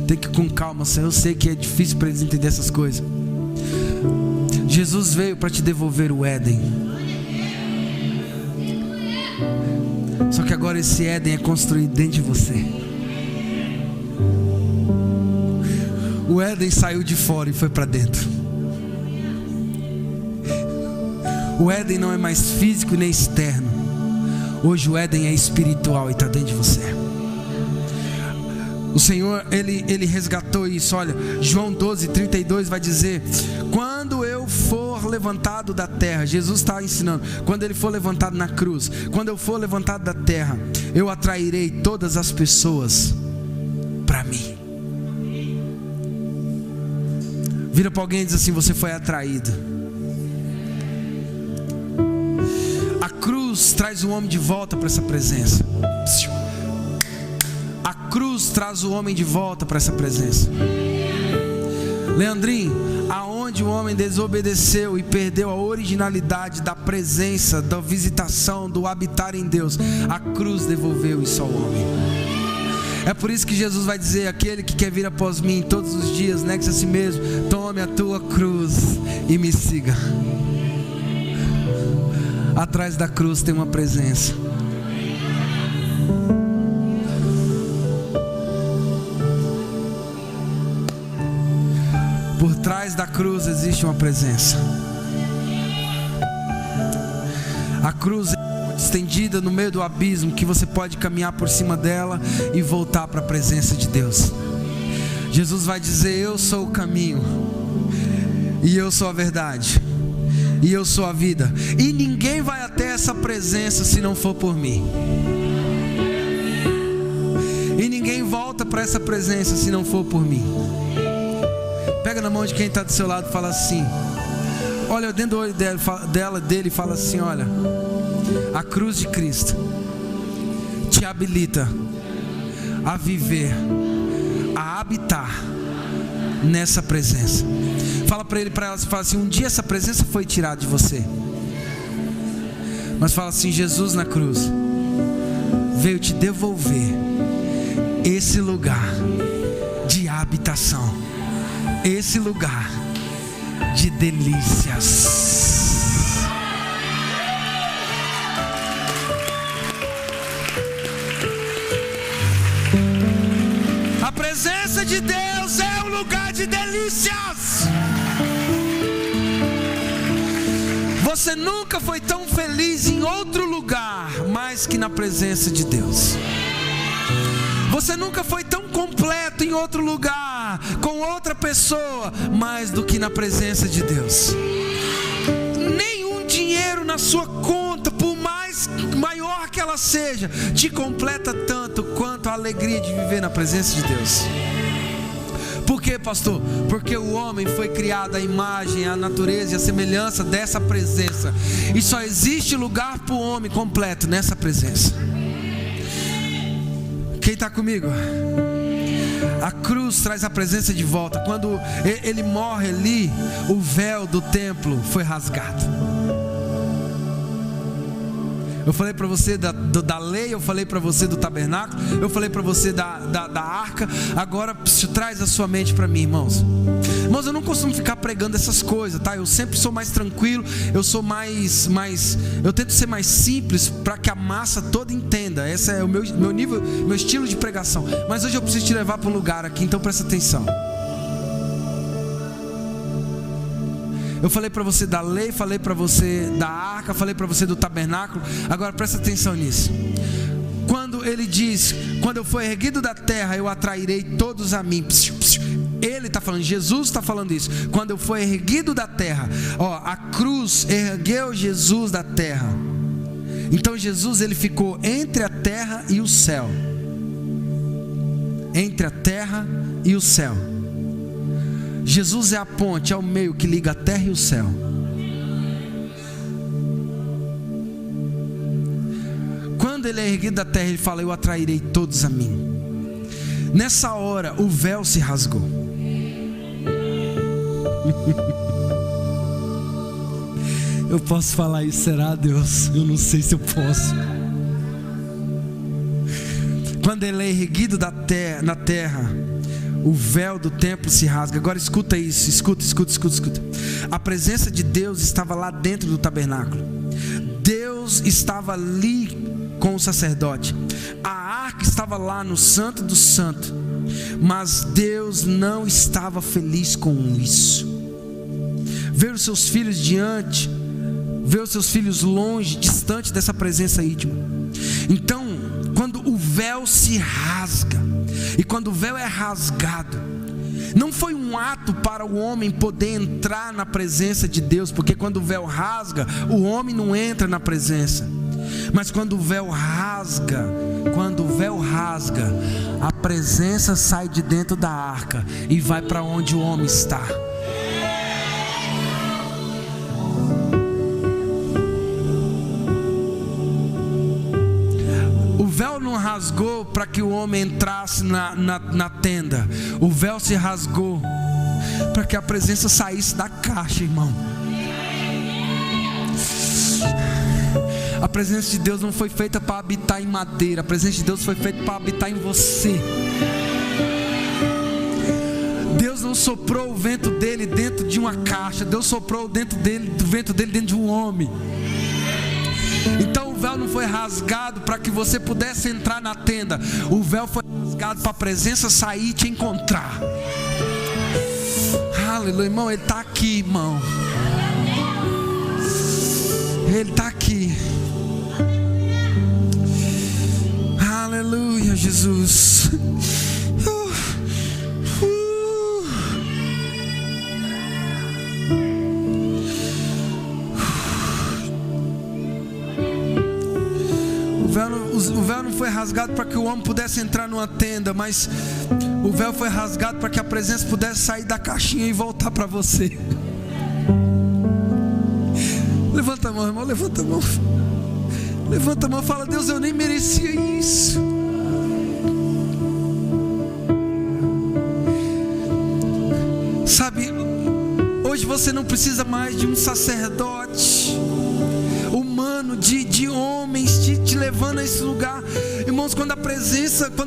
Tem que ir com calma, Senhor. Eu sei que é difícil para eles entenderem essas coisas. Jesus veio para te devolver o Éden. Só que agora esse Éden é construído dentro de você. O Éden saiu de fora e foi para dentro. O Éden não é mais físico nem externo. Hoje o Éden é espiritual e está dentro de você. O Senhor, Ele resgatou isso. Olha, João 12:32 vai dizer: quando eu for levantado da terra, Jesus está ensinando, quando Ele for levantado na cruz, quando eu for levantado da terra, eu atrairei todas as pessoas para mim. Vira para alguém e diz assim: você foi atraído. A cruz traz o homem de volta para essa presença. A cruz traz o homem de volta para essa presença. Leandrinho, aonde o homem desobedeceu e perdeu a originalidade da presença, da visitação, do habitar em Deus, a cruz devolveu isso ao homem. É por isso que Jesus vai dizer: aquele que quer vir após mim todos os dias, negue-se a si mesmo, tome a tua cruz e me siga. Atrás da cruz tem uma presença. Por trás da cruz existe uma presença. A cruz é estendida no meio do abismo, que você pode caminhar por cima dela e voltar para a presença de Deus. Jesus vai dizer: eu sou o caminho, e eu sou a verdade, e eu sou a vida, e ninguém vai até essa presença se não for por mim. E ninguém volta para essa presença se não for por mim. Pega na mão de quem está do seu lado e fala assim: olha dentro do olho dele e fala assim: olha, a cruz de Cristo te habilita a viver, a habitar nessa presença. Fala para ele, para ela, fala assim: um dia essa presença foi tirada de você, mas fala assim: Jesus na cruz veio te devolver esse lugar de habitação, esse lugar de delícias. A presença de Deus é um lugar de delícias. Você nunca foi tão feliz em outro lugar mais que na presença de Deus. Você nunca foi tão completo em outro lugar, com outra pessoa, mais do que na presença de Deus. Nenhum dinheiro na sua conta, por mais maior que ela seja, te completa tanto quanto a alegria de viver na presença de Deus. Por quê, pastor? Porque o homem foi criado à imagem, à natureza e à semelhança dessa presença. E só existe lugar para o homem completo nessa presença. Quem está comigo? A cruz traz a presença de volta. Quando ele morre ali, o véu do templo foi rasgado. Eu falei para você da lei, eu falei para você do tabernáculo, eu falei para você da arca. Agora traz a sua mente para mim, irmãos. Irmãos, eu não costumo ficar pregando essas coisas, tá? Eu sempre sou mais tranquilo, eu sou eu tento ser mais simples para que a massa toda entenda. Esse é o meu nível, meu estilo de pregação. Mas hoje eu preciso te levar para um lugar aqui, então presta atenção. Eu falei para você da lei, falei para você da arca, falei para você do tabernáculo. Agora presta atenção nisso. Quando ele diz: quando eu for erguido da terra, eu atrairei todos a mim. Ele está falando, Jesus está falando isso. Quando eu for erguido da terra, a cruz ergueu Jesus da terra. Então Jesus, ele ficou entre a terra e o céu. Entre a terra e o céu. Jesus é a ponte, é o meio que liga a terra e o céu. Quando ele é erguido da terra, ele fala: eu atrairei todos a mim. Nessa hora, o véu se rasgou. Eu posso falar isso, será, Deus? Eu não sei se eu posso. Quando ele é erguido na terra, o véu do templo se rasga. Agora escuta isso, escuta. A presença de Deus estava lá dentro do tabernáculo. Deus estava ali com o sacerdote. A arca estava lá no Santo do Santo. Mas Deus não estava feliz com isso. Ver os seus filhos diante, ver os seus filhos longe, distante dessa presença íntima. Então, quando o véu se rasga, e quando o véu é rasgado, não foi um ato para o homem poder entrar na presença de Deus, porque quando o véu rasga, o homem não entra na presença. Mas quando o véu rasga, a presença sai de dentro da arca e vai para onde o homem está. O véu não rasgou para que o homem entrasse na tenda. O véu se rasgou para que a presença saísse da caixa, irmão. A presença de Deus não foi feita para habitar em madeira. A presença de Deus foi feita para habitar em você. Deus não soprou o vento dele dentro de uma caixa. Deus soprou o vento dele dentro de um homem. Então o véu não foi rasgado para que você pudesse entrar na tenda. O véu foi rasgado para a presença sair e te encontrar. Aleluia, irmão, ele está aqui, irmão. Ele está aqui. Aleluia, Jesus. O véu não foi rasgado para que o homem pudesse entrar numa tenda, mas o véu foi rasgado para que a presença pudesse sair da caixinha e voltar para você. Levanta a mão, irmão, levanta a mão. Levanta a mão e fala: Deus, eu nem merecia isso. Sabe, hoje você não precisa mais de um sacerdote humano, de homens te levando a esse lugar. Irmãos, quando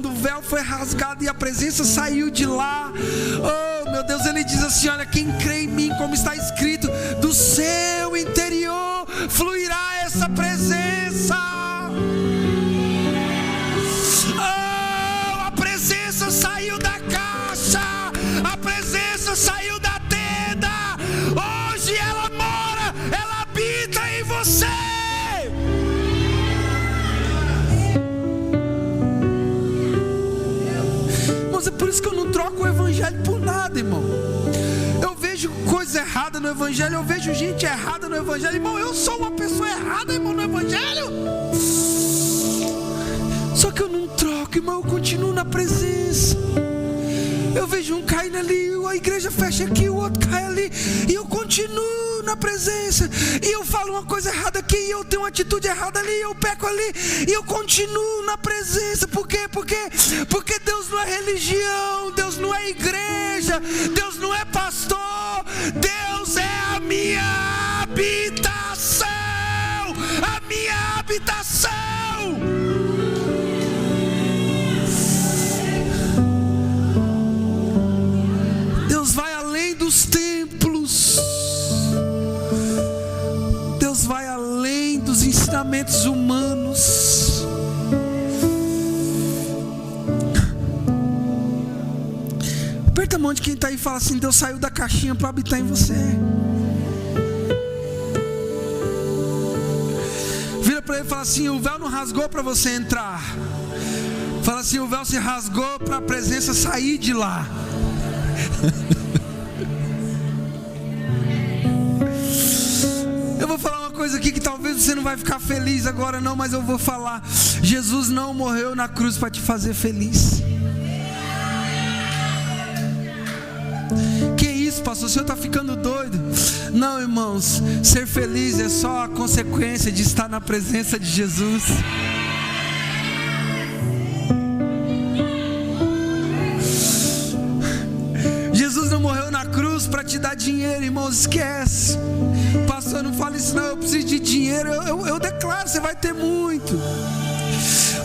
o véu foi rasgado e a presença saiu de lá, oh meu Deus, ele diz assim: olha, quem crê em mim, como está escrito, do seu interior fluirá essa presença. Oh, a presença saiu da caixa, a presença saiu da tenda. Hoje ela mora, ela habita em você. Mas é por isso que eu não troco o evangelho por nada, irmão. Eu vejo coisa errada no evangelho, eu vejo gente errada no evangelho. Irmão, eu sou uma pessoa errada, irmão, no evangelho. Só que eu não troco, irmão, eu continuo na presença. Eu vejo um caindo ali, a igreja fecha aqui, o outro cai ali, e eu continuo na presença. E eu falo uma coisa errada aqui, e eu tenho uma atitude errada ali, eu peco ali, e eu continuo na presença. Por quê? Porque Deus não é religião, Deus não é igreja, Deus não é pastor, Deus é a minha habitação, a minha habitação. Deus vai além dos templos. Deus vai além dos ensinamentos humanos. Aperta a mão de quem está aí e fala assim: Deus saiu da caixinha para habitar em você. Vira para ele e fala assim: o véu não rasgou para você entrar. Fala assim: o véu se rasgou para a presença sair de lá. Eu vou falar uma coisa aqui que talvez você não vai ficar feliz agora não, mas eu vou falar. Jesus não morreu na cruz para te fazer feliz. Que isso, pastor? O senhor está ficando doido? Não, irmãos, ser feliz é só a consequência de estar na presença de Jesus. Jesus não morreu na cruz para te dar dinheiro, irmãos, esquece. Pastor, não fala isso não, eu preciso de dinheiro. Eu declaro, você vai ter muito.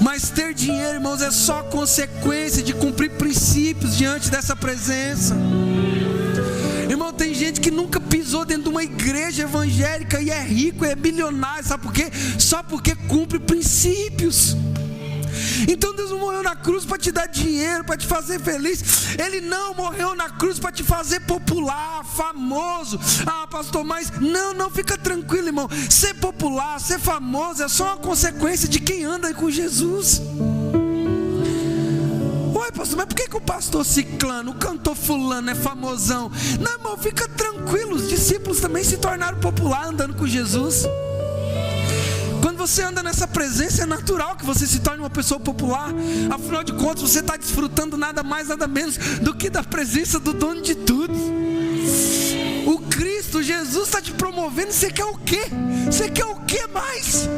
Mas ter dinheiro dinheiro, irmãos, é só consequência de cumprir princípios diante dessa presença. Irmão, tem gente que nunca pisou dentro de uma igreja evangélica e é rico, é bilionário, sabe por quê? Só porque cumpre princípios. Então Deus não morreu na cruz para te dar dinheiro, para te fazer feliz. Ele não morreu na cruz para te fazer popular, famoso. Ah, pastor, mas não, fica tranquilo, irmão. Ser popular, ser famoso é só uma consequência de quem anda com Jesus. Oi, pastor, mas por que o pastor ciclano, o cantor fulano é famosão? Não, irmão, fica tranquilo. Os discípulos também se tornaram popular andando com Jesus. Quando você anda nessa presença, é natural que você se torne uma pessoa popular. Afinal de contas, você está desfrutando nada mais, nada menos do que da presença do dono de tudo. O Cristo, Jesus está te promovendo. Você quer o quê? Você quer o quê mais?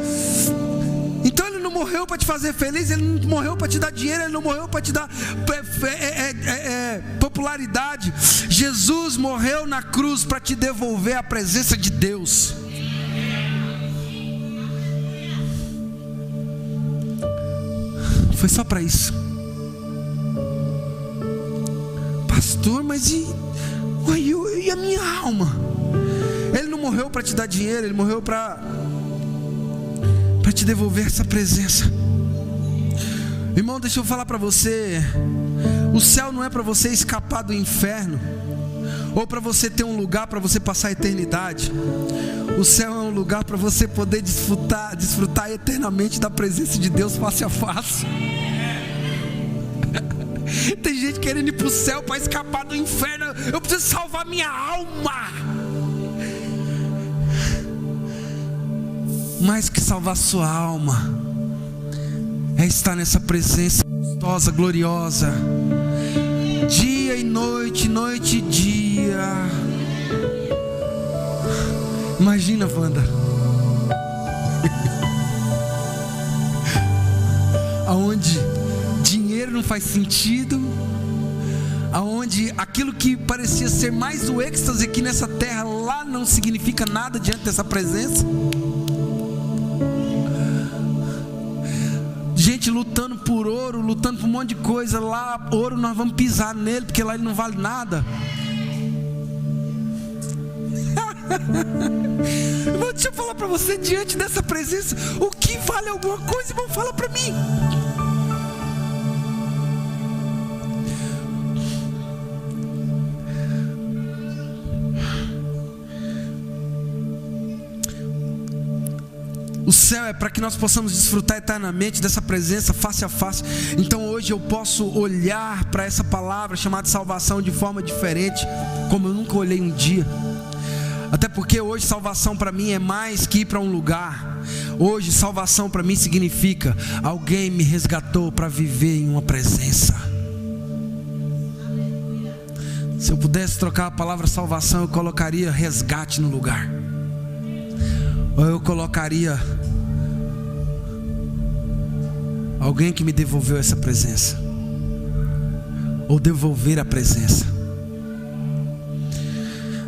Então Ele não morreu para te fazer feliz, Ele não morreu para te dar dinheiro, Ele não morreu para te dar popularidade. Jesus morreu na cruz para te devolver a presença de Deus. Foi só para isso. Pastor, mas e a minha alma? Ele não morreu para te dar dinheiro, Ele morreu para te devolver essa presença. Irmão, deixa eu falar para você. O céu não é para você escapar do inferno, ou para você ter um lugar para você passar a eternidade. O céu é um lugar para você poder desfrutar eternamente da presença de Deus face a face. Tem gente querendo ir para o céu para escapar do inferno. Eu preciso salvar minha alma. Mais que salvar sua alma é estar nessa presença gostosa, gloriosa, dia e noite, noite e dia. Imagina, Wanda, aonde dinheiro não faz sentido, aonde aquilo que parecia ser mais o êxtase aqui nessa terra, lá não significa nada diante dessa presença. Gente lutando por ouro, lutando por um monte de coisa. Lá, ouro nós vamos pisar nele, porque lá ele não vale nada. Irmão, deixa eu falar para você, diante dessa presença, o que vale alguma coisa, irmão? Fala para mim. O céu é para que nós possamos desfrutar eternamente dessa presença face a face. Então hoje eu posso olhar para essa palavra chamada salvação de forma diferente, como eu nunca olhei um dia. Até porque hoje salvação para mim é mais que ir para um lugar. Hoje salvação para mim significa: alguém me resgatou para viver em uma presença. Se eu pudesse trocar a palavra salvação, eu colocaria resgate no lugar. Ou eu colocaria alguém que me devolveu essa presença, ou devolver a presença.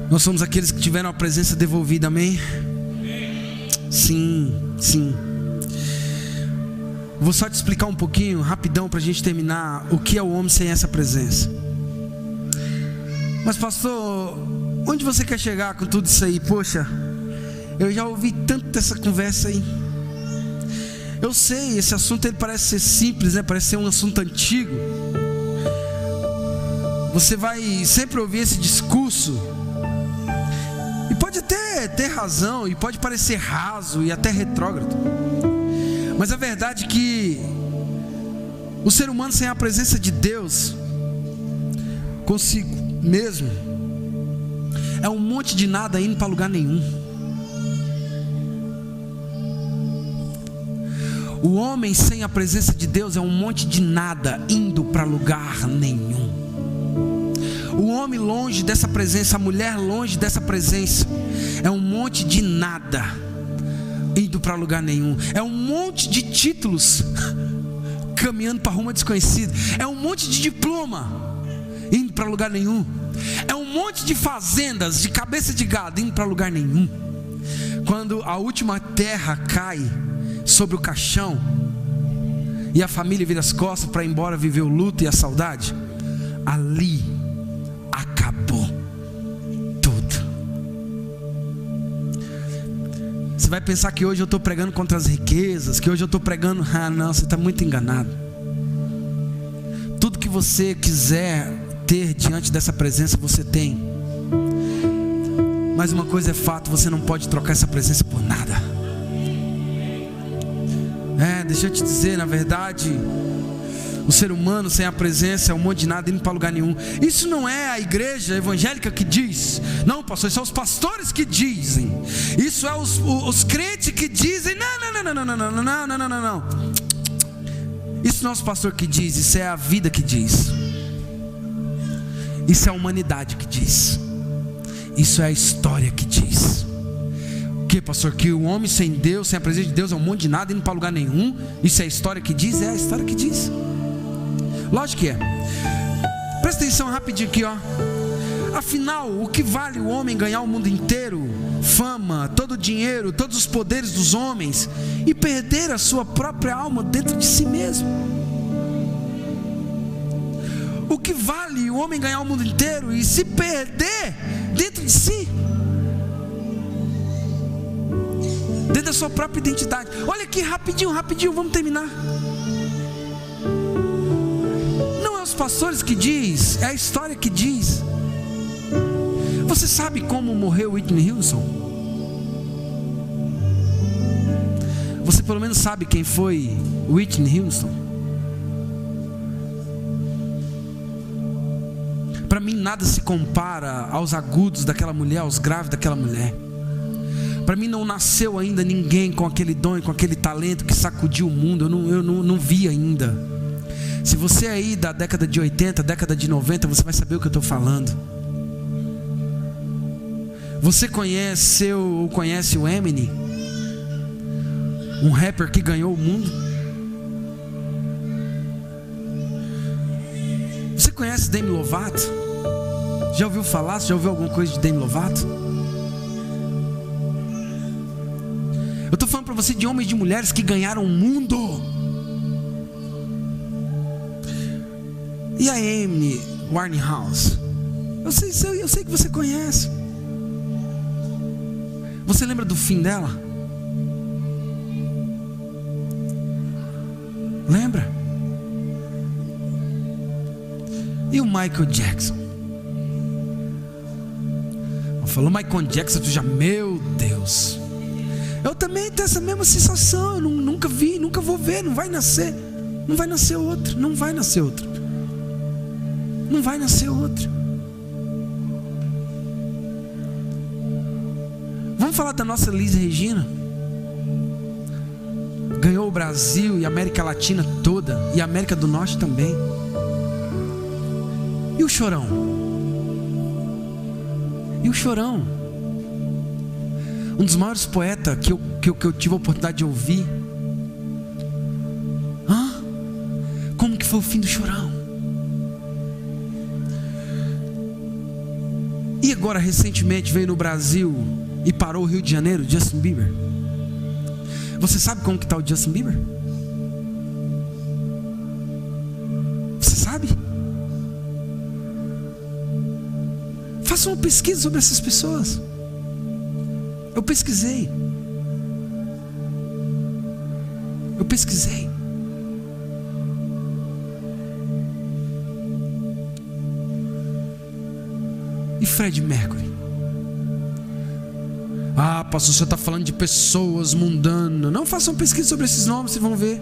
Nós somos aqueles que tiveram a presença devolvida, amém? Sim, sim. Vou só te explicar um pouquinho, rapidão, para a gente terminar, o que é o homem sem essa presença. Mas pastor, onde você quer chegar com tudo isso aí? Poxa, eu já ouvi tanto dessa conversa aí. Eu sei, esse assunto ele parece ser simples, né? Parece ser um assunto antigo. Você vai sempre ouvir esse discurso, e pode até ter razão, e pode parecer raso e até retrógrado. Mas a verdade é que o ser humano sem a presença de Deus consigo mesmo é um monte de nada indo para lugar nenhum. O homem sem a presença de Deus é um monte de nada indo para lugar nenhum. O homem longe dessa presença, a mulher longe dessa presença, é um monte de nada indo para lugar nenhum. É um monte de títulos caminhando para rumo desconhecido. É um monte de diploma indo para lugar nenhum. É um monte de fazendas de cabeça de gado indo para lugar nenhum. Quando a última terra cai sobre o caixão e a família vira as costas para ir embora viver o luto e a saudade, ali acabou tudo. Você vai pensar que hoje eu estou pregando contra as riquezas, que hoje eu estou pregando, não, você está muito enganado. Tudo que você quiser ter diante dessa presença, você tem. Mas uma coisa é fato, você não pode trocar essa presença por nada. Deixa eu te dizer, na verdade, o ser humano sem a presença é um monte de nada, indo para lugar nenhum. Isso não é a igreja evangélica que diz. Não, pastor, isso são os pastores que dizem. Isso é os crentes que dizem. Não. Isso não é os pastores que diz, isso é a vida que diz. Isso é a humanidade que diz. Isso é a história que diz. O que, pastor? Que o homem sem Deus, sem a presença de Deus, é um monte de nada, indo para lugar nenhum. Isso é a história que diz? É a história que diz. Lógico que é. Presta atenção rapidinho aqui, ó. Afinal, o que vale o homem ganhar o mundo inteiro, fama, todo o dinheiro, todos os poderes dos homens, e perder a sua própria alma dentro de si mesmo? O que vale o homem ganhar o mundo inteiro e se perder dentro de si, dentro da sua própria identidade? Olha aqui, rapidinho, vamos terminar. Não é os pastores que diz, é a história que diz. Você sabe como morreu Whitney Houston? Você pelo menos sabe quem foi Whitney Houston? Para mim nada se compara aos agudos daquela mulher, aos graves daquela mulher. Para mim não nasceu ainda ninguém com aquele dom e com aquele talento que sacudiu o mundo. Eu não vi ainda. Se você é aí da década de 80, década de 90, você vai saber o que eu estou falando. Você conhece o Eminem? Um rapper que ganhou o mundo? Você conhece Demi Lovato? Já ouviu falar? Já ouviu alguma coisa de Demi Lovato? Eu estou falando para você de homens e de mulheres que ganharam o mundo. E a Amy Winehouse? Eu sei que você conhece. Você lembra do fim dela? Lembra? E o Michael Jackson? Falou Michael Jackson, tu já, meu Deus. Eu também tenho essa mesma sensação. Eu nunca vi, nunca vou ver. Não vai nascer outro. Não vai nascer outro. Vamos falar da nossa Elis Regina. Ganhou o Brasil e a América Latina toda, e a América do Norte também. E o Chorão? Um dos maiores poetas que eu tive a oportunidade de ouvir. Como que foi o fim do Chorão? E agora recentemente veio no Brasil e parou o Rio de Janeiro, Justin Bieber. Você sabe como que está o Justin Bieber? Você sabe? Faça uma pesquisa sobre essas pessoas. Eu pesquisei. E Fred Mercury? Pastor, você está falando de pessoas mundanas. Não, façam pesquisa sobre esses nomes, vocês vão ver.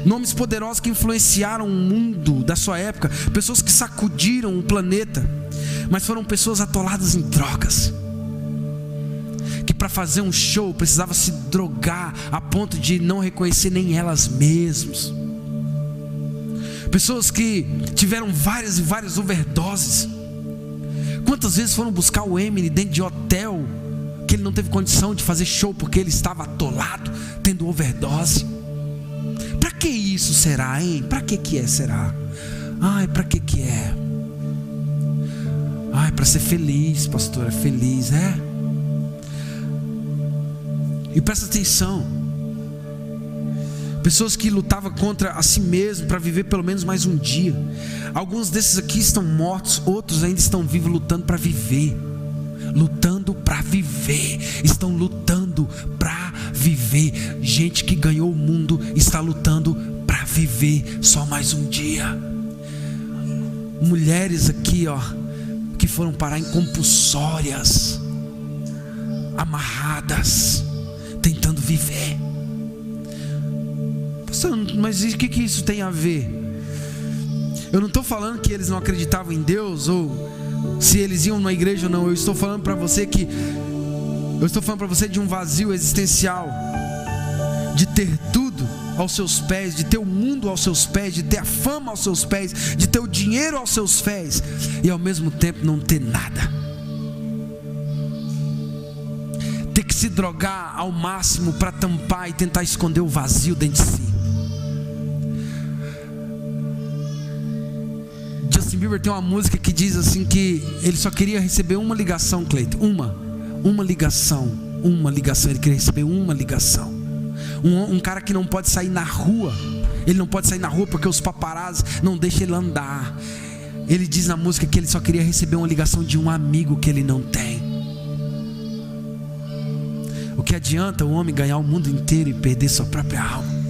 Nomes poderosos que influenciaram o mundo da sua época. Pessoas que sacudiram o planeta, mas foram pessoas atoladas em drogas, que para fazer um show precisava se drogar a ponto de não reconhecer nem elas mesmas. Pessoas que tiveram várias e várias overdoses. Quantas vezes foram buscar o Eminem dentro de hotel, que ele não teve condição de fazer show porque ele estava atolado, tendo overdose? Para que isso será, hein? Para que é, será? Para que é? Para ser feliz, pastor, é feliz, é? E presta atenção, pessoas que lutavam contra a si mesmo para viver pelo menos mais um dia. Alguns desses aqui estão mortos, outros ainda estão vivos, lutando para viver. Lutando para viver, estão lutando para viver. Gente que ganhou o mundo está lutando para viver só mais um dia. Mulheres aqui, que foram parar em compulsórias, amarradas, tentando viver. Mas o que isso tem a ver? Eu não estou falando que eles não acreditavam em Deus, ou se eles iam na igreja ou não. Eu estou falando para você de um vazio existencial, de ter tudo aos seus pés, de ter o mundo aos seus pés, de ter a fama aos seus pés, de ter o dinheiro aos seus pés, e ao mesmo tempo não ter nada. Ter que se drogar ao máximo para tampar e tentar esconder o vazio dentro de si. Justin Bieber tem uma música que diz assim que ele só queria receber uma ligação, Cleiton, uma ligação, ele queria receber uma ligação. Um cara que não pode sair na rua, ele não pode sair na rua porque os paparazzi não deixam ele andar. Ele diz na música que ele só queria receber uma ligação de um amigo que ele não tem. O que adianta o homem ganhar o mundo inteiro e perder sua própria alma?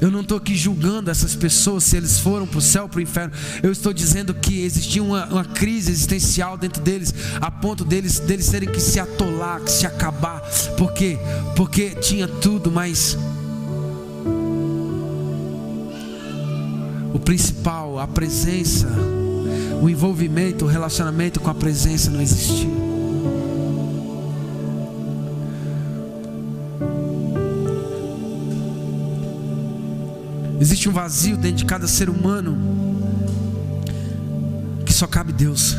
Eu não estou aqui julgando essas pessoas se eles foram para o céu ou para o inferno. Eu estou dizendo que existia uma crise existencial dentro deles, a ponto deles terem que se atolar, que se acabar. Por quê? Porque tinha tudo, mas o principal, a presença, o envolvimento, o relacionamento com a presença não existia. Existe um vazio dentro de cada ser humano que só cabe Deus.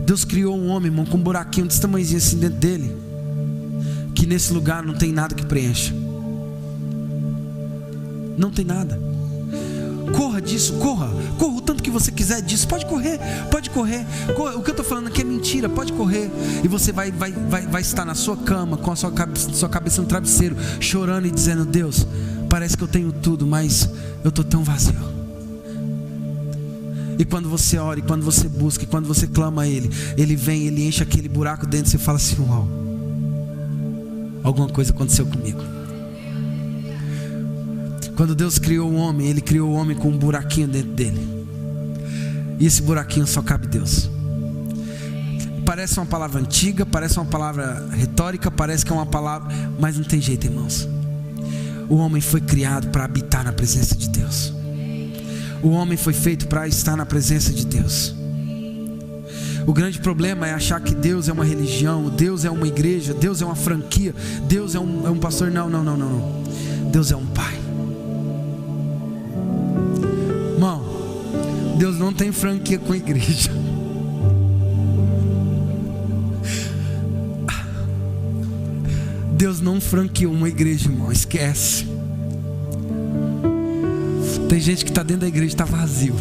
Deus criou um homem, irmão, com um buraquinho desse tamanhozinho assim dentro dele, que nesse lugar não tem nada que preencha. Não tem nada. Corra disso, corra o tanto que você quiser disso. Pode correr. O que eu estou falando aqui é mentira. Pode correr. E você vai estar na sua cama, com a sua cabeça no travesseiro, chorando e dizendo: Deus, parece que eu tenho tudo, mas eu estou tão vazio. E quando você ora, e quando você busca, e quando você clama a Ele, Ele vem, Ele enche aquele buraco dentro. Você fala assim: uau, alguma coisa aconteceu comigo. Quando Deus criou o homem, Ele criou o homem com um buraquinho dentro dele, e esse buraquinho só cabe Deus. Parece uma palavra antiga, parece uma palavra retórica, parece que é uma palavra, mas não tem jeito, irmãos. O homem foi criado para habitar na presença de Deus. O homem foi feito para estar na presença de Deus. O grande problema é achar que Deus é uma religião, Deus é uma igreja, Deus é uma franquia, Deus é um pastor. Não. Deus é um pai. Irmão, Deus não tem franquia com a igreja. Deus não franqueou uma igreja, irmão, esquece. Tem gente que está dentro da igreja e está vazio.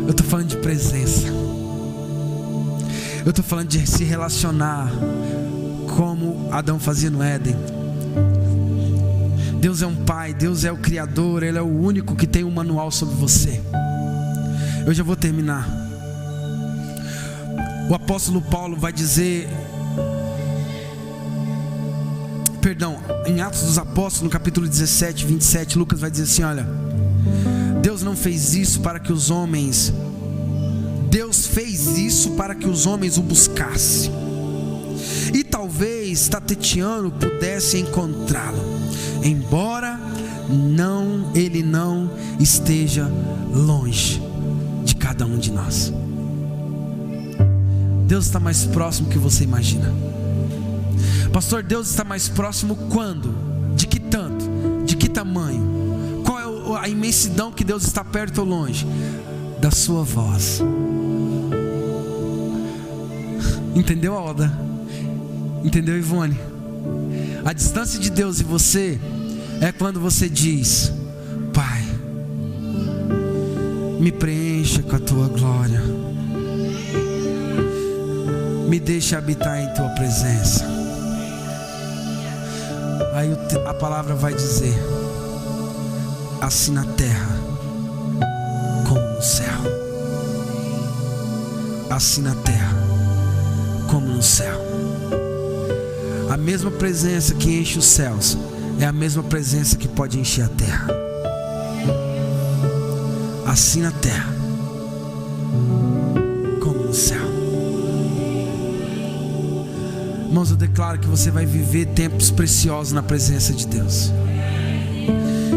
Eu estou falando de presença. Eu estou falando de se relacionar como Adão fazia no Éden. Deus é um pai, Deus é o criador, Ele é o único que tem um manual sobre você. Eu já vou terminar. O apóstolo Paulo vai dizer, em Atos dos Apóstolos, no capítulo 17, 27, Lucas vai dizer assim: olha, Deus não fez isso para que os homens, Deus fez isso para que os homens o buscassem, e talvez Tatiano pudesse encontrá-lo, embora ele não esteja longe de cada um de nós. Deus está mais próximo que você imagina. Pastor, Deus está mais próximo quando? De que tanto? De que tamanho? Qual é a imensidão que Deus está perto ou longe? Da sua voz. Entendeu, Alda? Entendeu, Ivone? A distância de Deus e você é quando você diz: Pai, me preencha com a tua glória, me deixe habitar em tua presença. Aí a palavra vai dizer: assim na terra como no céu. Assim na terra como no céu. A mesma presença que enche os céus é a mesma presença que pode encher a terra. Assim na terra como no céu. Irmãos, eu declaro que você vai viver tempos preciosos na presença de Deus.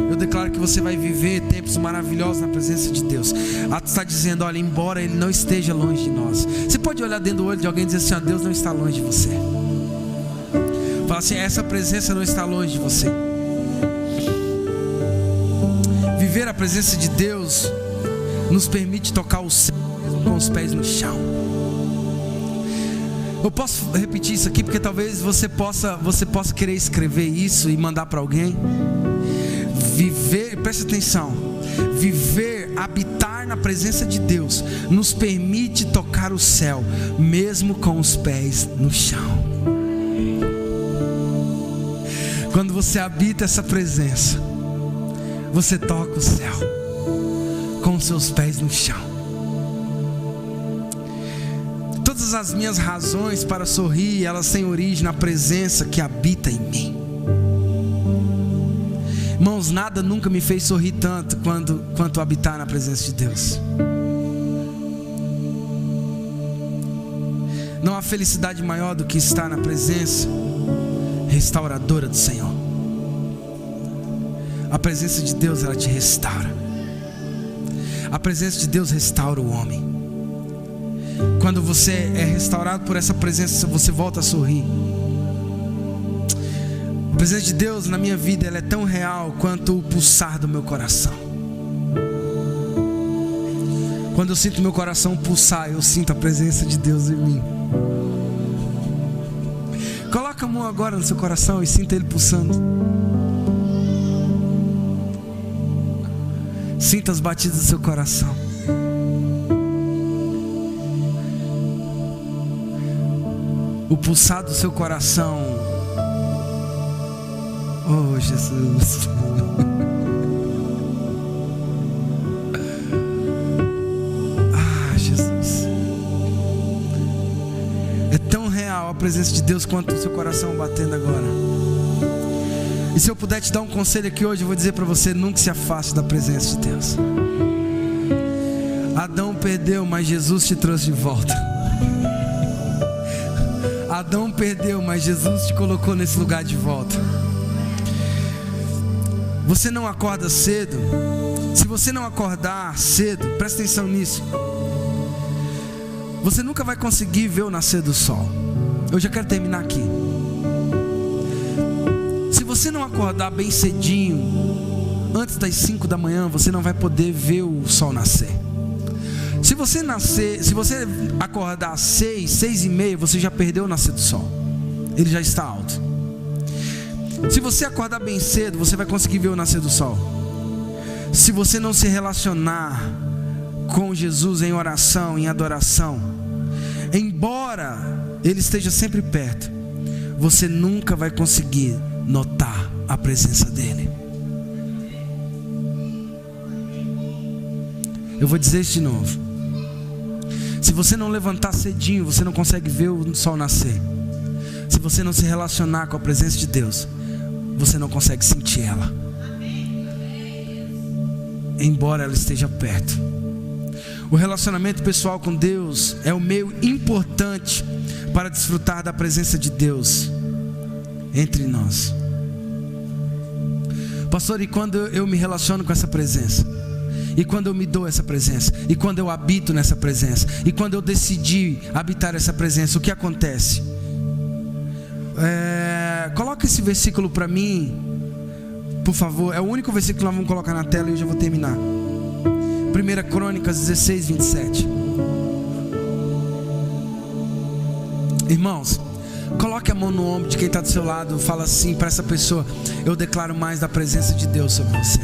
Eu declaro que você vai viver tempos maravilhosos na presença de Deus. Atos está dizendo: olha, embora Ele não esteja longe de nós. Você pode olhar dentro do olho de alguém e dizer assim: ó, Deus não está longe de você. Fala assim: essa presença não está longe de você. Viver a presença de Deus nos permite tocar o céu mesmo com os pés no chão. Eu posso repetir isso aqui porque talvez você possa querer escrever isso e mandar para alguém. Viver, preste atenção, viver, habitar na presença de Deus nos permite tocar o céu mesmo com os pés no chão. Quando você habita essa presença, você toca o céu com os seus pés no chão. Todas as minhas razões para sorrir, elas têm origem na presença que habita em mim. Irmãos, nada nunca me fez sorrir tanto quanto habitar na presença de Deus. Não há felicidade maior do que estar na presença restauradora do Senhor. A presença de Deus, ela te restaura. A presença de Deus restaura o homem. Quando você é restaurado por essa presença, você volta a sorrir. A presença de Deus na minha vida, ela é tão real quanto o pulsar do meu coração. Quando eu sinto meu coração pulsar, eu sinto a presença de Deus em mim. Coloca a mão agora no seu coração e sinta ele pulsando. Sinta as batidas do seu coração. O pulsar do seu coração. Oh, Jesus. Ah, Jesus. É tão real a presença de Deus quanto o seu coração batendo agora. E se eu puder te dar um conselho aqui hoje, eu vou dizer para você: nunca se afaste da presença de Deus. Adão perdeu, mas Jesus te trouxe de volta. Adão perdeu, mas Jesus te colocou nesse lugar de volta. Você não acorda cedo. Se você não acordar cedo, presta atenção nisso, você nunca vai conseguir ver o nascer do sol. Eu já quero terminar aqui. Se você não acordar bem cedinho, antes das 5 da manhã, você não vai poder ver o sol nascer. Se você acordar às 6h30, você já perdeu o nascer do sol. Ele já está alto. Se você acordar bem cedo, você vai conseguir ver o nascer do sol. Se você não se relacionar com Jesus em oração, em adoração, embora Ele esteja sempre perto, você nunca vai conseguir notar a presença dEle. Eu vou dizer isso de novo. Se você não levantar cedinho, você não consegue ver o sol nascer. Se você não se relacionar com a presença de Deus, você não consegue sentir ela, embora ela esteja perto. O relacionamento pessoal com Deus é o meio importante para desfrutar da presença de Deus entre nós. Pastor, e quando eu me relaciono com essa presença? E quando eu me dou essa presença? E quando eu habito nessa presença? E quando eu decidi habitar essa presença, o que acontece? Coloca esse versículo para mim, por favor. É o único versículo que nós vamos colocar na tela e eu já vou terminar. 1 Crônicas 16, 27. Irmãos, coloque a mão no ombro de quem está do seu lado. Fala assim para essa pessoa: eu declaro mais da presença de Deus sobre você.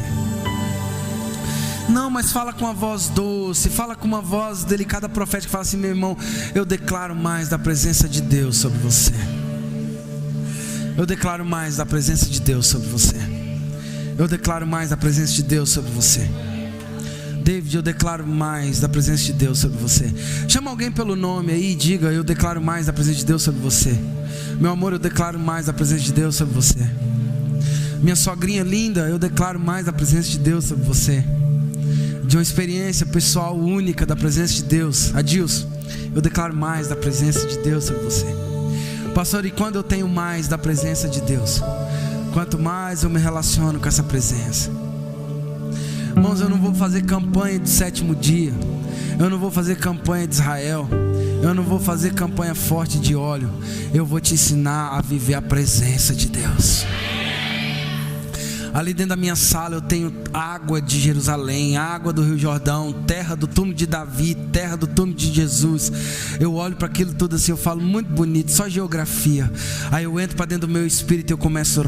Não, mas fala com uma voz doce, fala com uma voz delicada, profética. Fala assim: meu irmão, eu declaro mais da presença de Deus sobre você. Eu declaro mais da presença de Deus sobre você. Eu declaro mais da presença de Deus sobre você. David, eu declaro mais da presença de Deus sobre você. Chama alguém pelo nome aí e diga: eu declaro mais da presença de Deus sobre você. Meu amor, eu declaro mais da presença de Deus sobre você. Minha sogrinha linda, eu declaro mais da presença de Deus sobre você. De uma experiência pessoal única da presença de Deus. Adilson, eu declaro mais da presença de Deus sobre você. Pastor, e quando eu tenho mais da presença de Deus? Quanto mais eu me relaciono com essa presença. Irmãos, eu não vou fazer campanha de 7º dia. Eu não vou fazer campanha de Israel. Eu não vou fazer campanha forte de óleo. Eu vou te ensinar a viver a presença de Deus. Ali dentro da minha sala eu tenho água de Jerusalém, água do Rio Jordão, terra do túmulo de Davi, terra do túmulo de Jesus. Eu olho para aquilo tudo assim, eu falo: muito bonito, só geografia. Aí eu entro para dentro do meu espírito e eu começo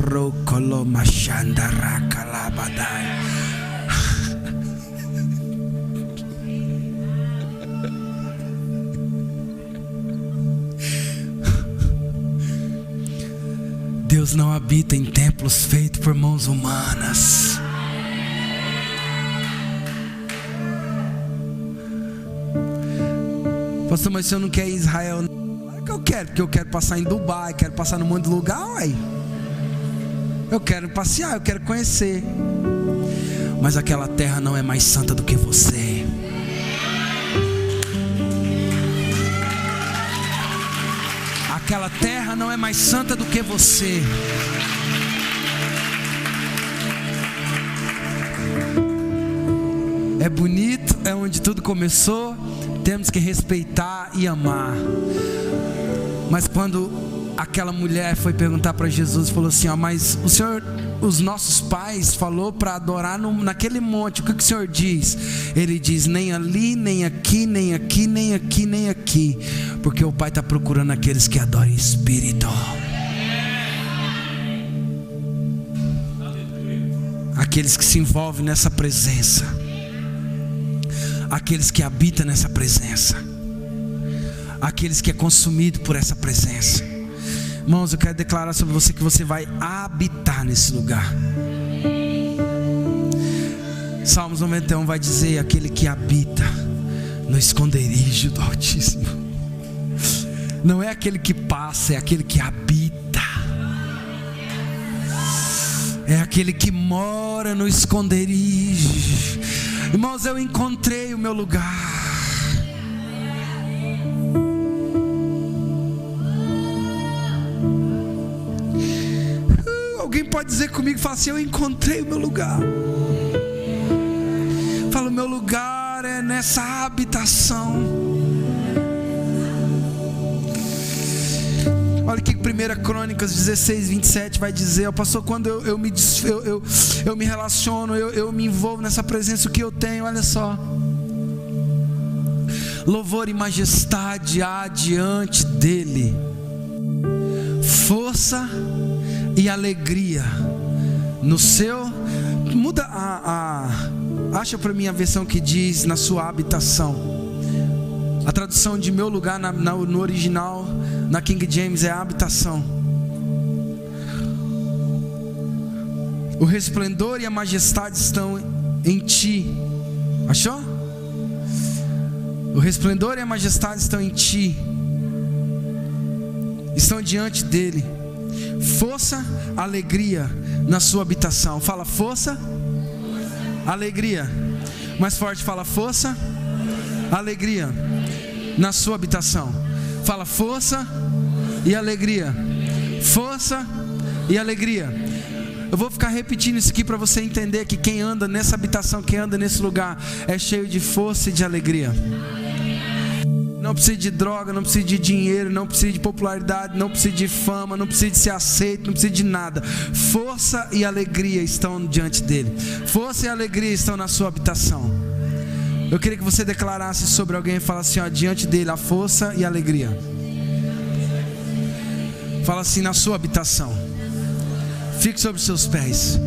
Deus não habita em templos feitos por mãos humanas. Pastor, mas o senhor não quer ir em Israel? Claro que eu quero, porque eu quero passar em Dubai, quero passar num monte de lugar, uai. Eu quero passear, eu quero conhecer. Mas aquela terra não é mais santa do que você. Aquela terra não é mais santa do que você. É bonito, é onde tudo começou. Temos que respeitar e amar. Mas quando aquela mulher foi perguntar para Jesus, falou assim: ó, mas o Senhor, os nossos pais falou para adorar naquele monte, o que o Senhor diz? Ele diz: nem ali, nem aqui, nem aqui, nem aqui, nem aqui, porque o Pai está procurando aqueles que adoram em espírito. Aqueles que se envolvem nessa presença, aqueles que habitam nessa presença, aqueles que é consumido por essa presença. Irmãos, eu quero declarar sobre você que você vai habitar nesse lugar. Salmos 91 vai dizer: aquele que habita no esconderijo do Altíssimo. Não é aquele que passa, é aquele que habita. É aquele que mora no esconderijo. Irmãos, eu encontrei o meu lugar. Alguém pode dizer comigo, fala assim: eu encontrei o meu lugar. Fala: o meu lugar é nessa habitação. Olha o que 1 Crônicas 16:27 vai dizer. O pastor, quando eu me relaciono, eu me envolvo nessa presença, o que eu tenho, olha só: louvor e majestade há diante dele, força e alegria no seu. Muda acha para mim a versão que diz na sua habitação. A tradução de meu lugar no original, na King James, é habitação. O resplendor e a majestade estão em ti. Achou? O resplendor e a majestade estão em ti, estão diante dele. Força, alegria na sua habitação. Fala: força, alegria. Mais forte, fala: força, alegria na sua habitação. Fala: força e alegria. Força e alegria. Eu vou ficar repetindo isso aqui para você entender que quem anda nessa habitação, quem anda nesse lugar, é cheio de força e de alegria. Não precisa de droga, não precisa de dinheiro, não precisa de popularidade, não precisa de fama, não precisa de ser aceito, não precisa de nada. Força e alegria estão diante dele. Força e alegria estão na sua habitação. Eu queria que você declarasse sobre alguém e falasse assim: ó, diante dele a força e a alegria. Fala assim: na sua habitação. Fique sobre os seus pés.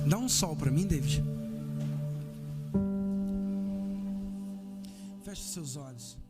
Dá um sol para mim, David. Feche os seus olhos.